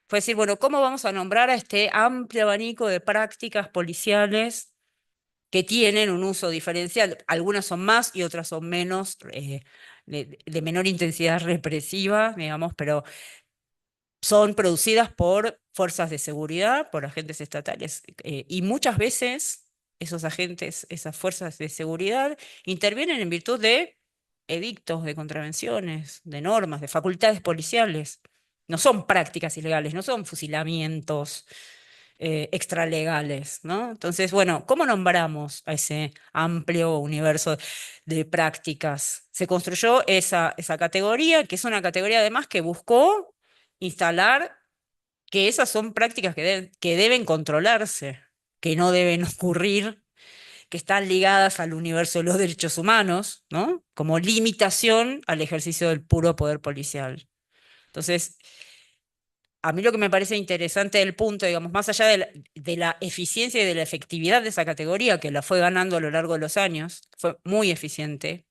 Fue decir, bueno, ¿cómo vamos a nombrar a este amplio abanico de prácticas policiales que tienen un uso diferencial? Algunas son más y otras son menos, de menor intensidad represiva, digamos, pero son producidas por fuerzas de seguridad, por agentes estatales, y muchas veces esos agentes, esas fuerzas de seguridad, intervienen en virtud de edictos, de contravenciones, de normas, de facultades policiales. No son prácticas ilegales, no son fusilamientos extralegales, ¿no? Entonces, bueno, ¿cómo nombramos a ese amplio universo de prácticas? Se construyó esa categoría, que es una categoría además que buscó instalar que esas son prácticas que deben controlarse, que no deben ocurrir, que están ligadas al universo de los derechos humanos, ¿no? Como limitación al ejercicio del puro poder policial. Entonces, a mí lo que me parece interesante del punto, digamos, más allá de la eficiencia y de la efectividad de esa categoría, que la fue ganando a lo largo de los años, fue muy eficiente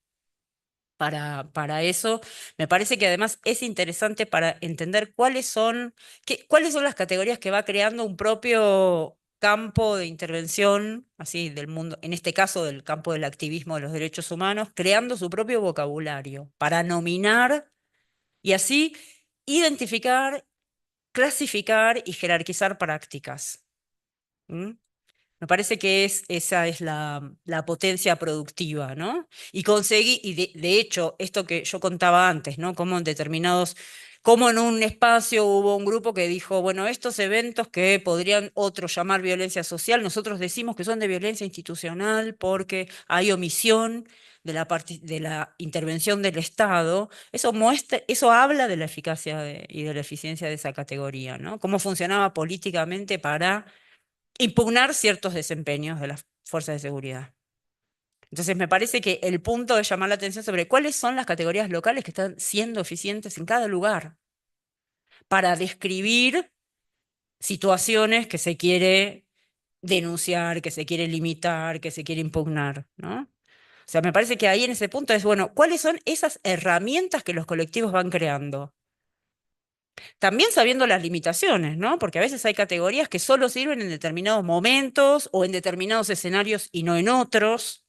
para eso, me parece que además es interesante para entender cuáles son las categorías que va creando un propio campo de intervención, así, del mundo, en este caso del campo del activismo de los derechos humanos, creando su propio vocabulario para nominar y así identificar clasificar y jerarquizar prácticas. ¿Mm? Me parece que esa es la potencia productiva, ¿no? Y conseguí, y de hecho, esto que yo contaba antes, ¿no? Como en un espacio hubo un grupo que dijo, bueno, estos eventos que podrían otros llamar violencia social, nosotros decimos que son de violencia institucional porque hay omisión de la intervención del Estado. Eso habla de la eficacia y de la eficiencia de esa categoría, ¿no? Cómo funcionaba políticamente para impugnar ciertos desempeños de las fuerzas de seguridad. Entonces, me parece que el punto es llamar la atención sobre cuáles son las categorías locales que están siendo eficientes en cada lugar para describir situaciones que se quiere denunciar, que se quiere limitar, que se quiere impugnar, ¿no? O sea, me parece que ahí en ese punto es, bueno, ¿cuáles son esas herramientas que los colectivos van creando? También sabiendo las limitaciones, ¿no? Porque a veces hay categorías que solo sirven en determinados momentos o en determinados escenarios y no en otros,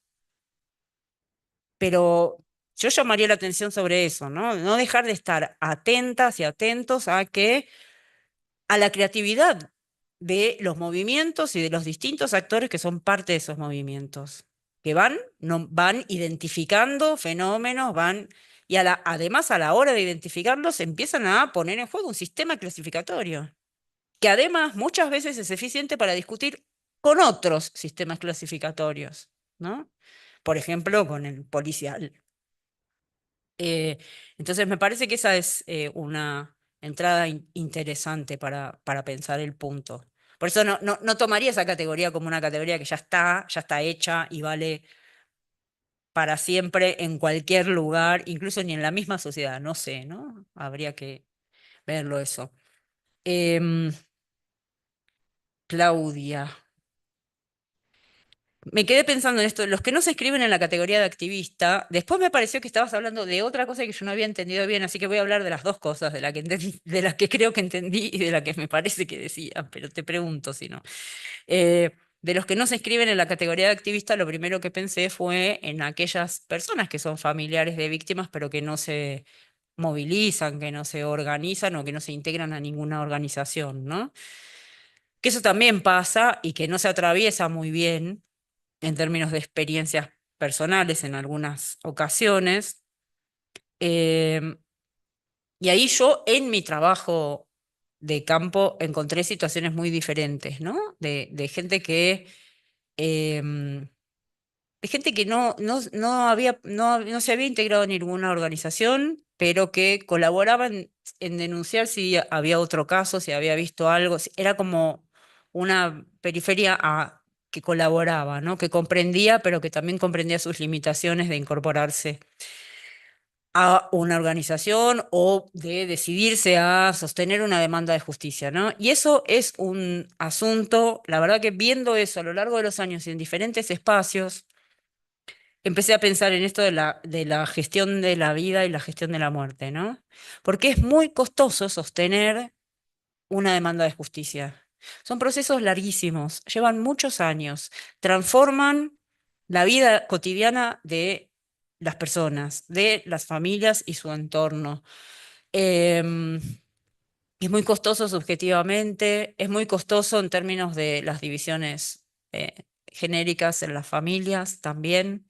pero yo llamaría la atención sobre eso, ¿no? No dejar de estar atentas y atentos a la creatividad de los movimientos y de los distintos actores que son parte de esos movimientos, que van identificando fenómenos, y además a la hora de identificarlos empiezan a poner en juego un sistema clasificatorio, que además muchas veces es eficiente para discutir con otros sistemas clasificatorios, ¿no? Por ejemplo, con el policial. Entonces, me parece que esa es una entrada interesante para pensar el punto. Por eso no tomaría esa categoría como una categoría que ya está hecha y vale para siempre en cualquier lugar, incluso ni en la misma sociedad, no sé, ¿no? Habría que verlo eso. Em, Claudia. Me quedé pensando en esto, los que no se escriben en la categoría de activista, después me pareció que estabas hablando de otra cosa que yo no había entendido bien, así que voy a hablar de las dos cosas, de la que entendí, de las que creo que entendí y de la que me parece que decía, pero te pregunto si no. De los que no se escriben en la categoría de activista, lo primero que pensé fue en aquellas personas que son familiares de víctimas, pero que no se movilizan, que no se organizan o que no se integran a ninguna organización, ¿no? Que eso también pasa y que no se atraviesa muy bien en términos de experiencias personales en algunas ocasiones. Em, y ahí yo en mi trabajo de campo encontré situaciones muy diferentes, ¿no? Em, de gente que no se había integrado en ninguna organización, pero que colaboraba en denunciar si había otro caso, si había visto algo. Era como una periferia que colaboraba, ¿no? Que comprendía, pero que también comprendía sus limitaciones de incorporarse a una organización o de decidirse a sostener una demanda de justicia, ¿no? Y eso es un asunto, la verdad que viendo eso a lo largo de los años y en diferentes espacios, empecé a pensar en esto de la gestión de la vida y la gestión de la muerte, ¿no? Porque es muy costoso sostener una demanda de justicia. Son procesos larguísimos, llevan muchos años, transforman la vida cotidiana de las personas, de las familias y su entorno. Em, es muy costoso subjetivamente, es muy costoso en términos de las divisiones genéricas en las familias también.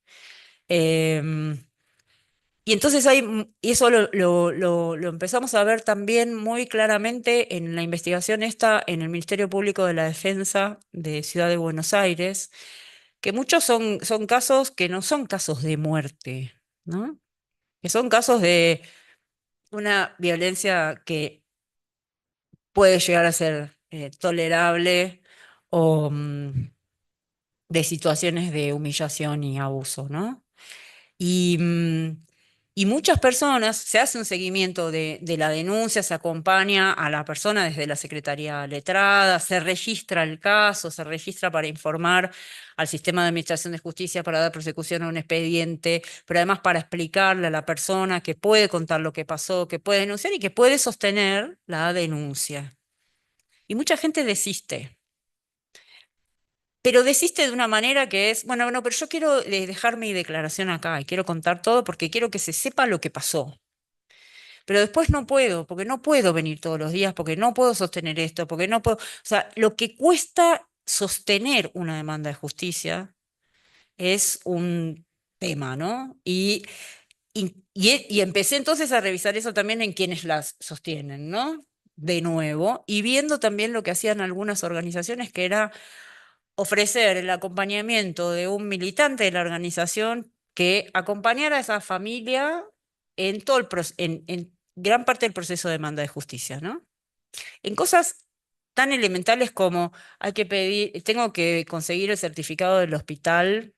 Em, y entonces y eso lo empezamos a ver también muy claramente en la investigación esta en el Ministerio Público de la Defensa de Ciudad de Buenos Aires, que muchos son casos que no son casos de muerte, ¿no? Que son casos de una violencia que puede llegar a ser tolerable o de situaciones de humillación y abuso, ¿no? Y, y muchas personas, se hace un seguimiento de la denuncia, se acompaña a la persona desde la Secretaría Letrada, se registra el caso, se registra para informar al sistema de administración de justicia para dar persecución a un expediente, pero además para explicarle a la persona que puede contar lo que pasó, que puede denunciar y que puede sostener la denuncia. Y mucha gente desiste. Pero desiste de una manera que es, bueno, pero yo quiero dejar mi declaración acá y quiero contar todo porque quiero que se sepa lo que pasó. pero después no puedo, porque no puedo venir todos los días, porque no puedo sostener esto, porque no puedo, o sea, lo que cuesta sostener una demanda de justicia es un tema, ¿no? Y empecé entonces a revisar eso también en quienes las sostienen, ¿no? De nuevo, y viendo también lo que hacían algunas organizaciones, que era ofrecer el acompañamiento de un militante de la organización que acompañara a esa familia en todo en gran parte del proceso de demanda de justicia, ¿no? En cosas tan elementales como hay que pedir, tengo que conseguir el certificado del hospital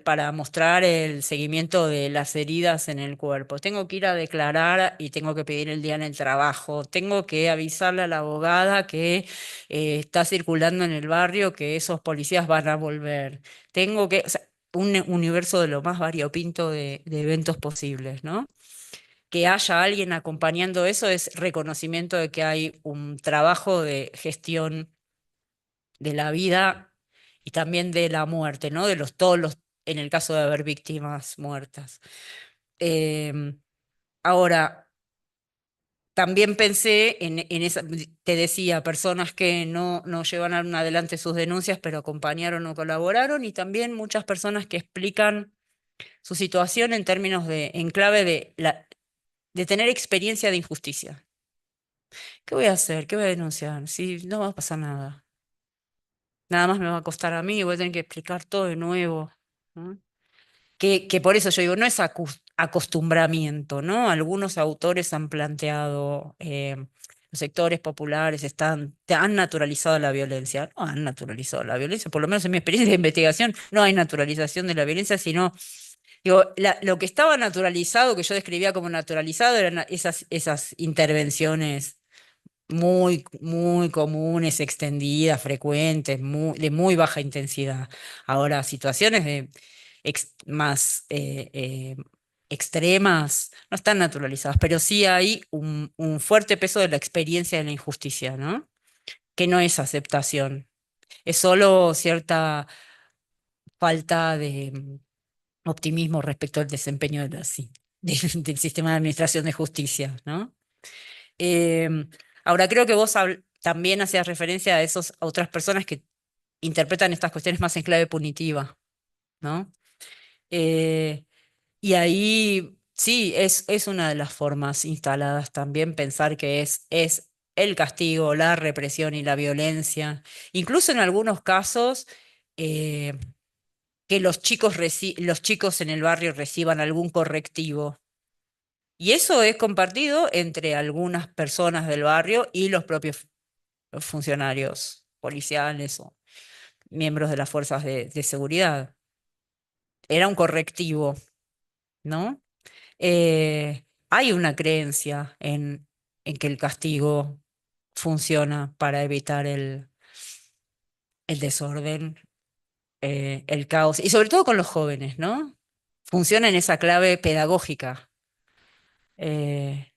para mostrar el seguimiento de las heridas en el cuerpo. Tengo que ir a declarar y tengo que pedir el día en el trabajo. Tengo que avisarle a la abogada que está circulando en el barrio que esos policías van a volver. Tengo que, o sea, un universo de lo más variopinto de eventos posibles, ¿no? Que haya alguien acompañando eso es reconocimiento de que hay un trabajo de gestión de la vida y también de la muerte, ¿no? De todos los, en el caso de haber víctimas muertas. Em, Ahora, también pensé en esa, te decía, personas que no llevan adelante sus denuncias, pero acompañaron o colaboraron, y también muchas personas que explican su situación en términos en clave de tener experiencia de injusticia. ¿Qué voy a hacer? ¿Qué voy a denunciar? Si no va a pasar nada. Nada más me va a costar a mí, voy a tener que explicar todo de nuevo, ¿no? Que por eso yo digo, no es acostumbramiento, ¿no? Algunos autores han planteado, los sectores populares han naturalizado la violencia. No han naturalizado la violencia, por lo menos en mi experiencia de investigación, no hay naturalización de la violencia, sino, digo, lo que estaba naturalizado, que yo describía como naturalizado, eran esas intervenciones muy comunes, extendidas, frecuentes, de muy baja intensidad. Ahora, situaciones más extremas no están naturalizadas, pero sí hay un fuerte peso de la experiencia de la injusticia, ¿no? Que no es aceptación, es solo cierta falta de optimismo respecto al desempeño del sistema de administración de justicia, ¿no? Em, Ahora, creo que vos también hacías referencia a a otras personas que interpretan estas cuestiones más en clave punitiva, ¿no? Eh, y ahí sí, es una de las formas instaladas también pensar que es el castigo, la represión y la violencia. Incluso en algunos casos, eh, que los chicos en el barrio reciban algún correctivo. Y eso es compartido entre algunas personas del barrio y los propios funcionarios policiales o miembros de las fuerzas de seguridad. Era un correctivo, ¿no? Hay una creencia en que el castigo funciona para evitar el desorden, el caos, y sobre todo con los jóvenes, ¿no? Funciona en esa clave pedagógica. Eh,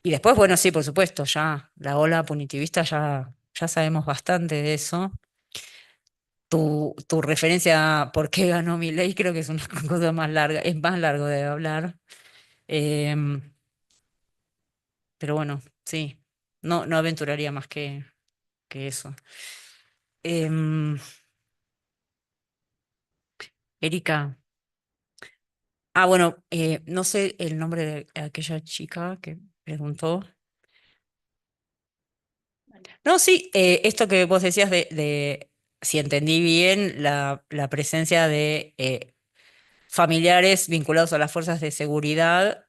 y después, bueno, sí, por supuesto, ya la ola punitivista ya sabemos bastante de eso. Tu referencia a por qué ganó mi ley creo que es una cosa más larga, es más largo de hablar. Em, pero bueno, sí, no aventuraría más que eso. Em, Erika, bueno, no sé el nombre de aquella chica que preguntó. No, sí, esto que vos decías si entendí bien, la presencia de familiares vinculados a las fuerzas de seguridad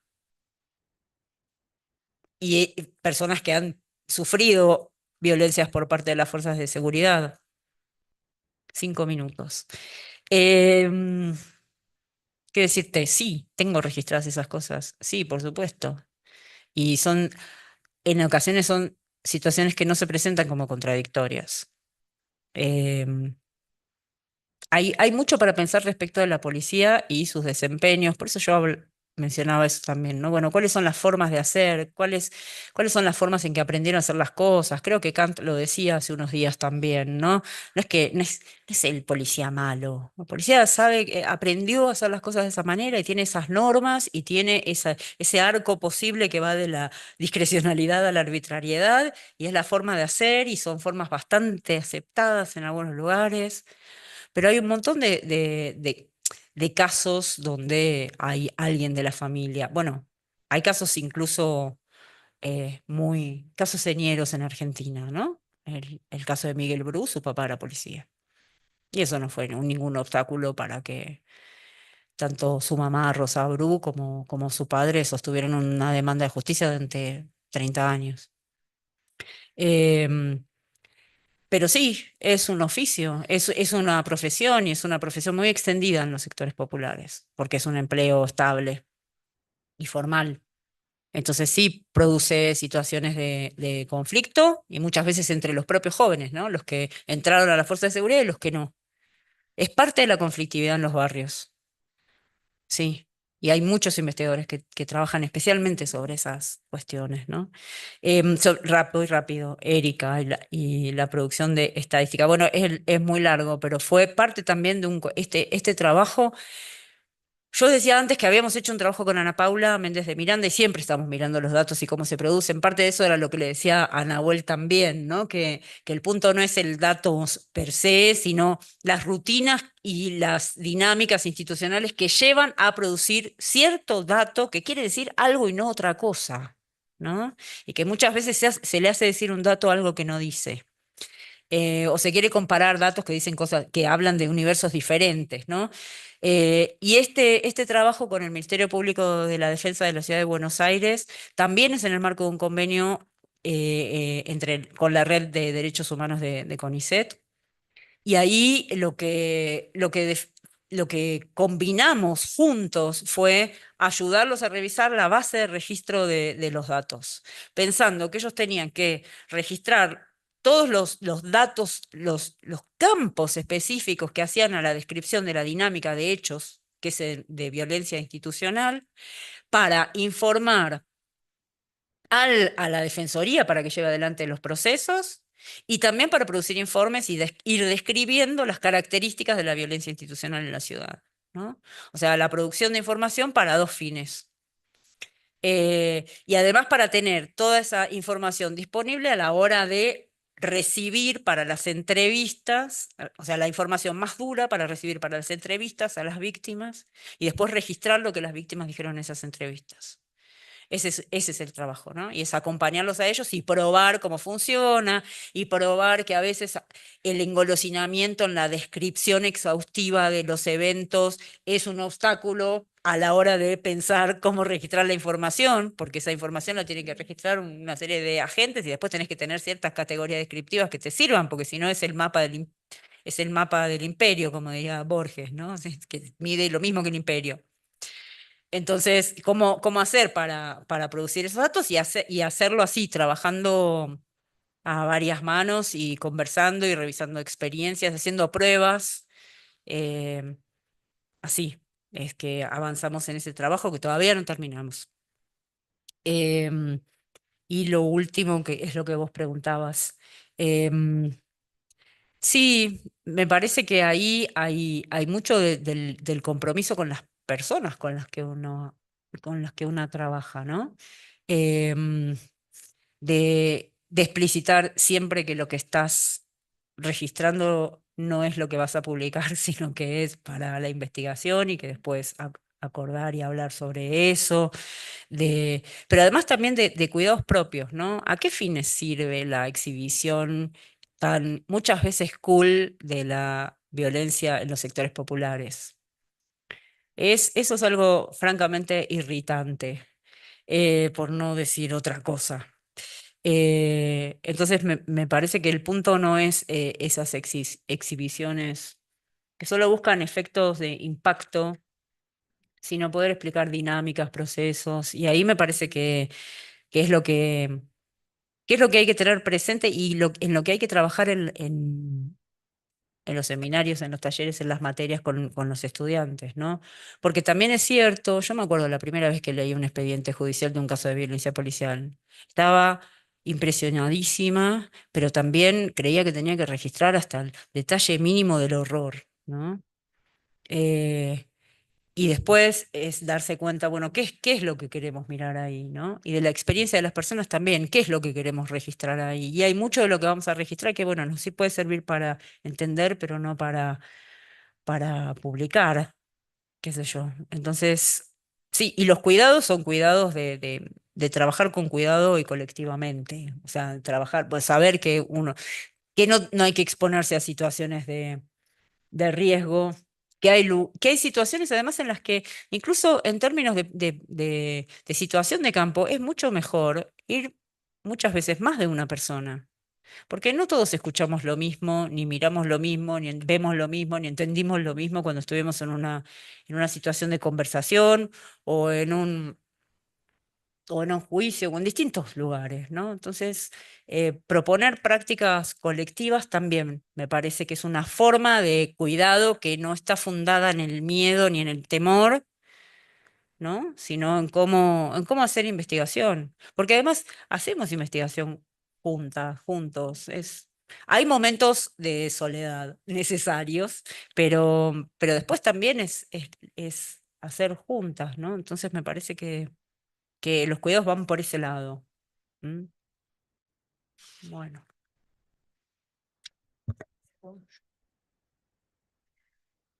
y personas que han sufrido violencias por parte de las fuerzas de seguridad. 5 minutos. Em, ¿Qué decirte? Sí, tengo registradas esas cosas. Sí, por supuesto. Y en ocasiones son situaciones que no se presentan como contradictorias. Em, hay mucho para pensar respecto de la policía y sus desempeños. Por eso yo mencionaba eso también, ¿no? Bueno, ¿cuáles son las formas de hacer? ¿Cuáles son las formas en que aprendieron a hacer las cosas? Creo que Kant lo decía hace unos días también, ¿no? No es el policía malo. El policía sabe que aprendió a hacer las cosas de esa manera y tiene esas normas y tiene ese arco posible que va de la discrecionalidad a la arbitrariedad y es la forma de hacer y son formas bastante aceptadas en algunos lugares. Pero hay un montón de casos donde hay alguien de la familia. Bueno, hay casos incluso casos señeros en Argentina, ¿no? El caso de Miguel Bru, su papá era policía. Y eso no fue ningún obstáculo para que tanto su mamá, Rosa Bru, como su padre sostuvieran una demanda de justicia durante 30 años. Em, Pero sí, es un oficio, es una profesión y es una profesión muy extendida en los sectores populares, porque es un empleo estable y formal. Entonces sí produce situaciones de conflicto y muchas veces entre los propios jóvenes, ¿no? Los que entraron a la fuerza de seguridad y los que no. Es parte de la conflictividad en los barrios. Sí, y hay muchos investigadores que trabajan especialmente sobre esas cuestiones, ¿no? Muy rápido, Erika y la producción de estadística. Bueno, es muy largo, pero fue parte también de este trabajo. Yo decía antes que habíamos hecho un trabajo con Ana Paula Méndez de Miranda y siempre estamos mirando los datos y cómo se producen. Parte de eso era lo que le decía a Nahuel también, ¿no? Que el punto no es el dato per se, sino las rutinas y las dinámicas institucionales que llevan a producir cierto dato que quiere decir algo y no otra cosa, ¿no? Y que muchas veces se le hace decir un dato algo que no dice. O se quiere comparar datos que dicen cosas, que hablan de universos diferentes, ¿no? Y este trabajo con el Ministerio Público de la Defensa de la Ciudad de Buenos Aires también es en el marco de un convenio con la Red de Derechos Humanos de CONICET. Y ahí lo que combinamos juntos fue ayudarlos a revisar la base de registro de los datos, pensando que ellos tenían que registrar todos los datos, los campos específicos que hacían a la descripción de la dinámica de hechos, que es de violencia institucional, para informar a la Defensoría para que lleve adelante los procesos y también para producir informes y ir describiendo las características de la violencia institucional en la ciudad, ¿no? O sea, la producción de información para dos fines. Y además para tener toda esa información disponible a la hora de recibir para las entrevistas, o sea, la información más dura para recibir para las entrevistas a las víctimas y después registrar lo que las víctimas dijeron en esas entrevistas. Ese es el trabajo, ¿no? Y es acompañarlos a ellos y probar cómo funciona y probar que a veces el engolosinamiento en la descripción exhaustiva de los eventos es un obstáculo a la hora de pensar cómo registrar la información, porque esa información la tiene que registrar una serie de agentes y después tenés que tener ciertas categorías descriptivas que te sirvan, porque si no es el mapa del imperio, como diría Borges, ¿no? Que mide lo mismo que el imperio. Entonces, ¿cómo hacer para producir esos datos y hacerlo así, trabajando a varias manos y conversando y revisando experiencias, haciendo pruebas? eh, Así es que avanzamos en ese trabajo que todavía no terminamos. Em, y lo último, que es lo que vos preguntabas. em, Sí, me parece que ahí hay mucho del compromiso con las personas con las que uno trabaja, ¿no? Em, de explicitar siempre que lo que estás registrando no es lo que vas a publicar, sino que es para la investigación y que después acordar y hablar sobre eso pero además también de cuidados propios, ¿no? ¿A qué fines sirve la exhibición tan muchas veces cool de la violencia en los sectores populares? Eso es algo francamente irritante, por no decir otra cosa. Entonces me parece que el punto no es esas exhibiciones que solo buscan efectos de impacto, sino poder explicar dinámicas, procesos, y ahí me parece que es lo que hay que tener presente y en lo que hay que trabajar en los seminarios, en los talleres, en las materias con los estudiantes, ¿no? Porque también es cierto, yo me acuerdo la primera vez que leí un expediente judicial de un caso de violencia policial, estaba impresionadísima, pero también creía que tenía que registrar hasta el detalle mínimo del horror, ¿no? Eh, y después es darse cuenta, bueno, qué es lo que queremos mirar ahí, ¿no? Y de la experiencia de las personas también, qué es lo que queremos registrar ahí. Y hay mucho de lo que vamos a registrar que, bueno, nos sí puede servir para entender, pero no para publicar, qué sé yo. Entonces, sí, y los cuidados son cuidados de trabajar con cuidado y colectivamente. O sea, trabajar, pues saber que no hay que exponerse a situaciones de riesgo, que hay situaciones además en las que, incluso en términos de situación de campo, es mucho mejor ir muchas veces más de una persona, porque no todos escuchamos lo mismo, ni miramos lo mismo, ni vemos lo mismo, ni entendimos lo mismo cuando estuvimos en una situación de conversación o en un juicio o en distintos lugares, ¿no? Entonces, proponer prácticas colectivas también me parece que es una forma de cuidado que no está fundada en el miedo ni en el temor, ¿no? Sino en cómo hacer investigación. Porque además hacemos investigación juntas, juntos. Hay momentos de soledad necesarios, pero después también es hacer juntas, ¿no? Entonces me parece que los cuidados van por ese lado. ¿Mm? Bueno.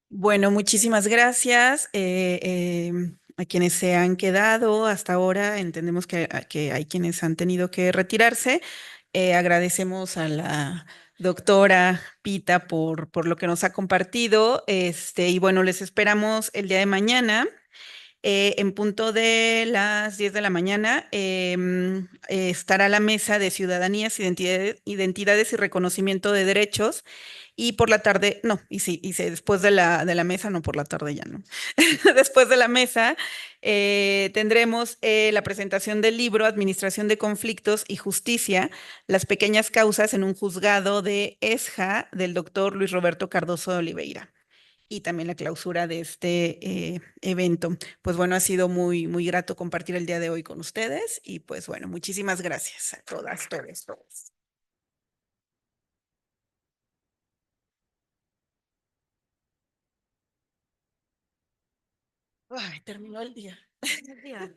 Bueno, muchísimas gracias a quienes se han quedado hasta ahora. Entendemos que hay quienes han tenido que retirarse. Agradecemos a la doctora Pita por lo que nos ha compartido. Y bueno, les esperamos el día de mañana. En punto de las 10 de la mañana estará la mesa de ciudadanías, identidades y reconocimiento de derechos. Y por la tarde, no, después de la mesa, no por la tarde ya, no. Después de la mesa tendremos la presentación del libro Administración de Conflictos y Justicia, las pequeñas causas en un juzgado de ESJA del doctor Luis Roberto Cardoso de Oliveira. Y también la clausura de este evento. Pues bueno, ha sido muy, muy grato compartir el día de hoy con ustedes y pues bueno, muchísimas gracias a todas, todos, todos. Ay, terminó el día. Buenos días.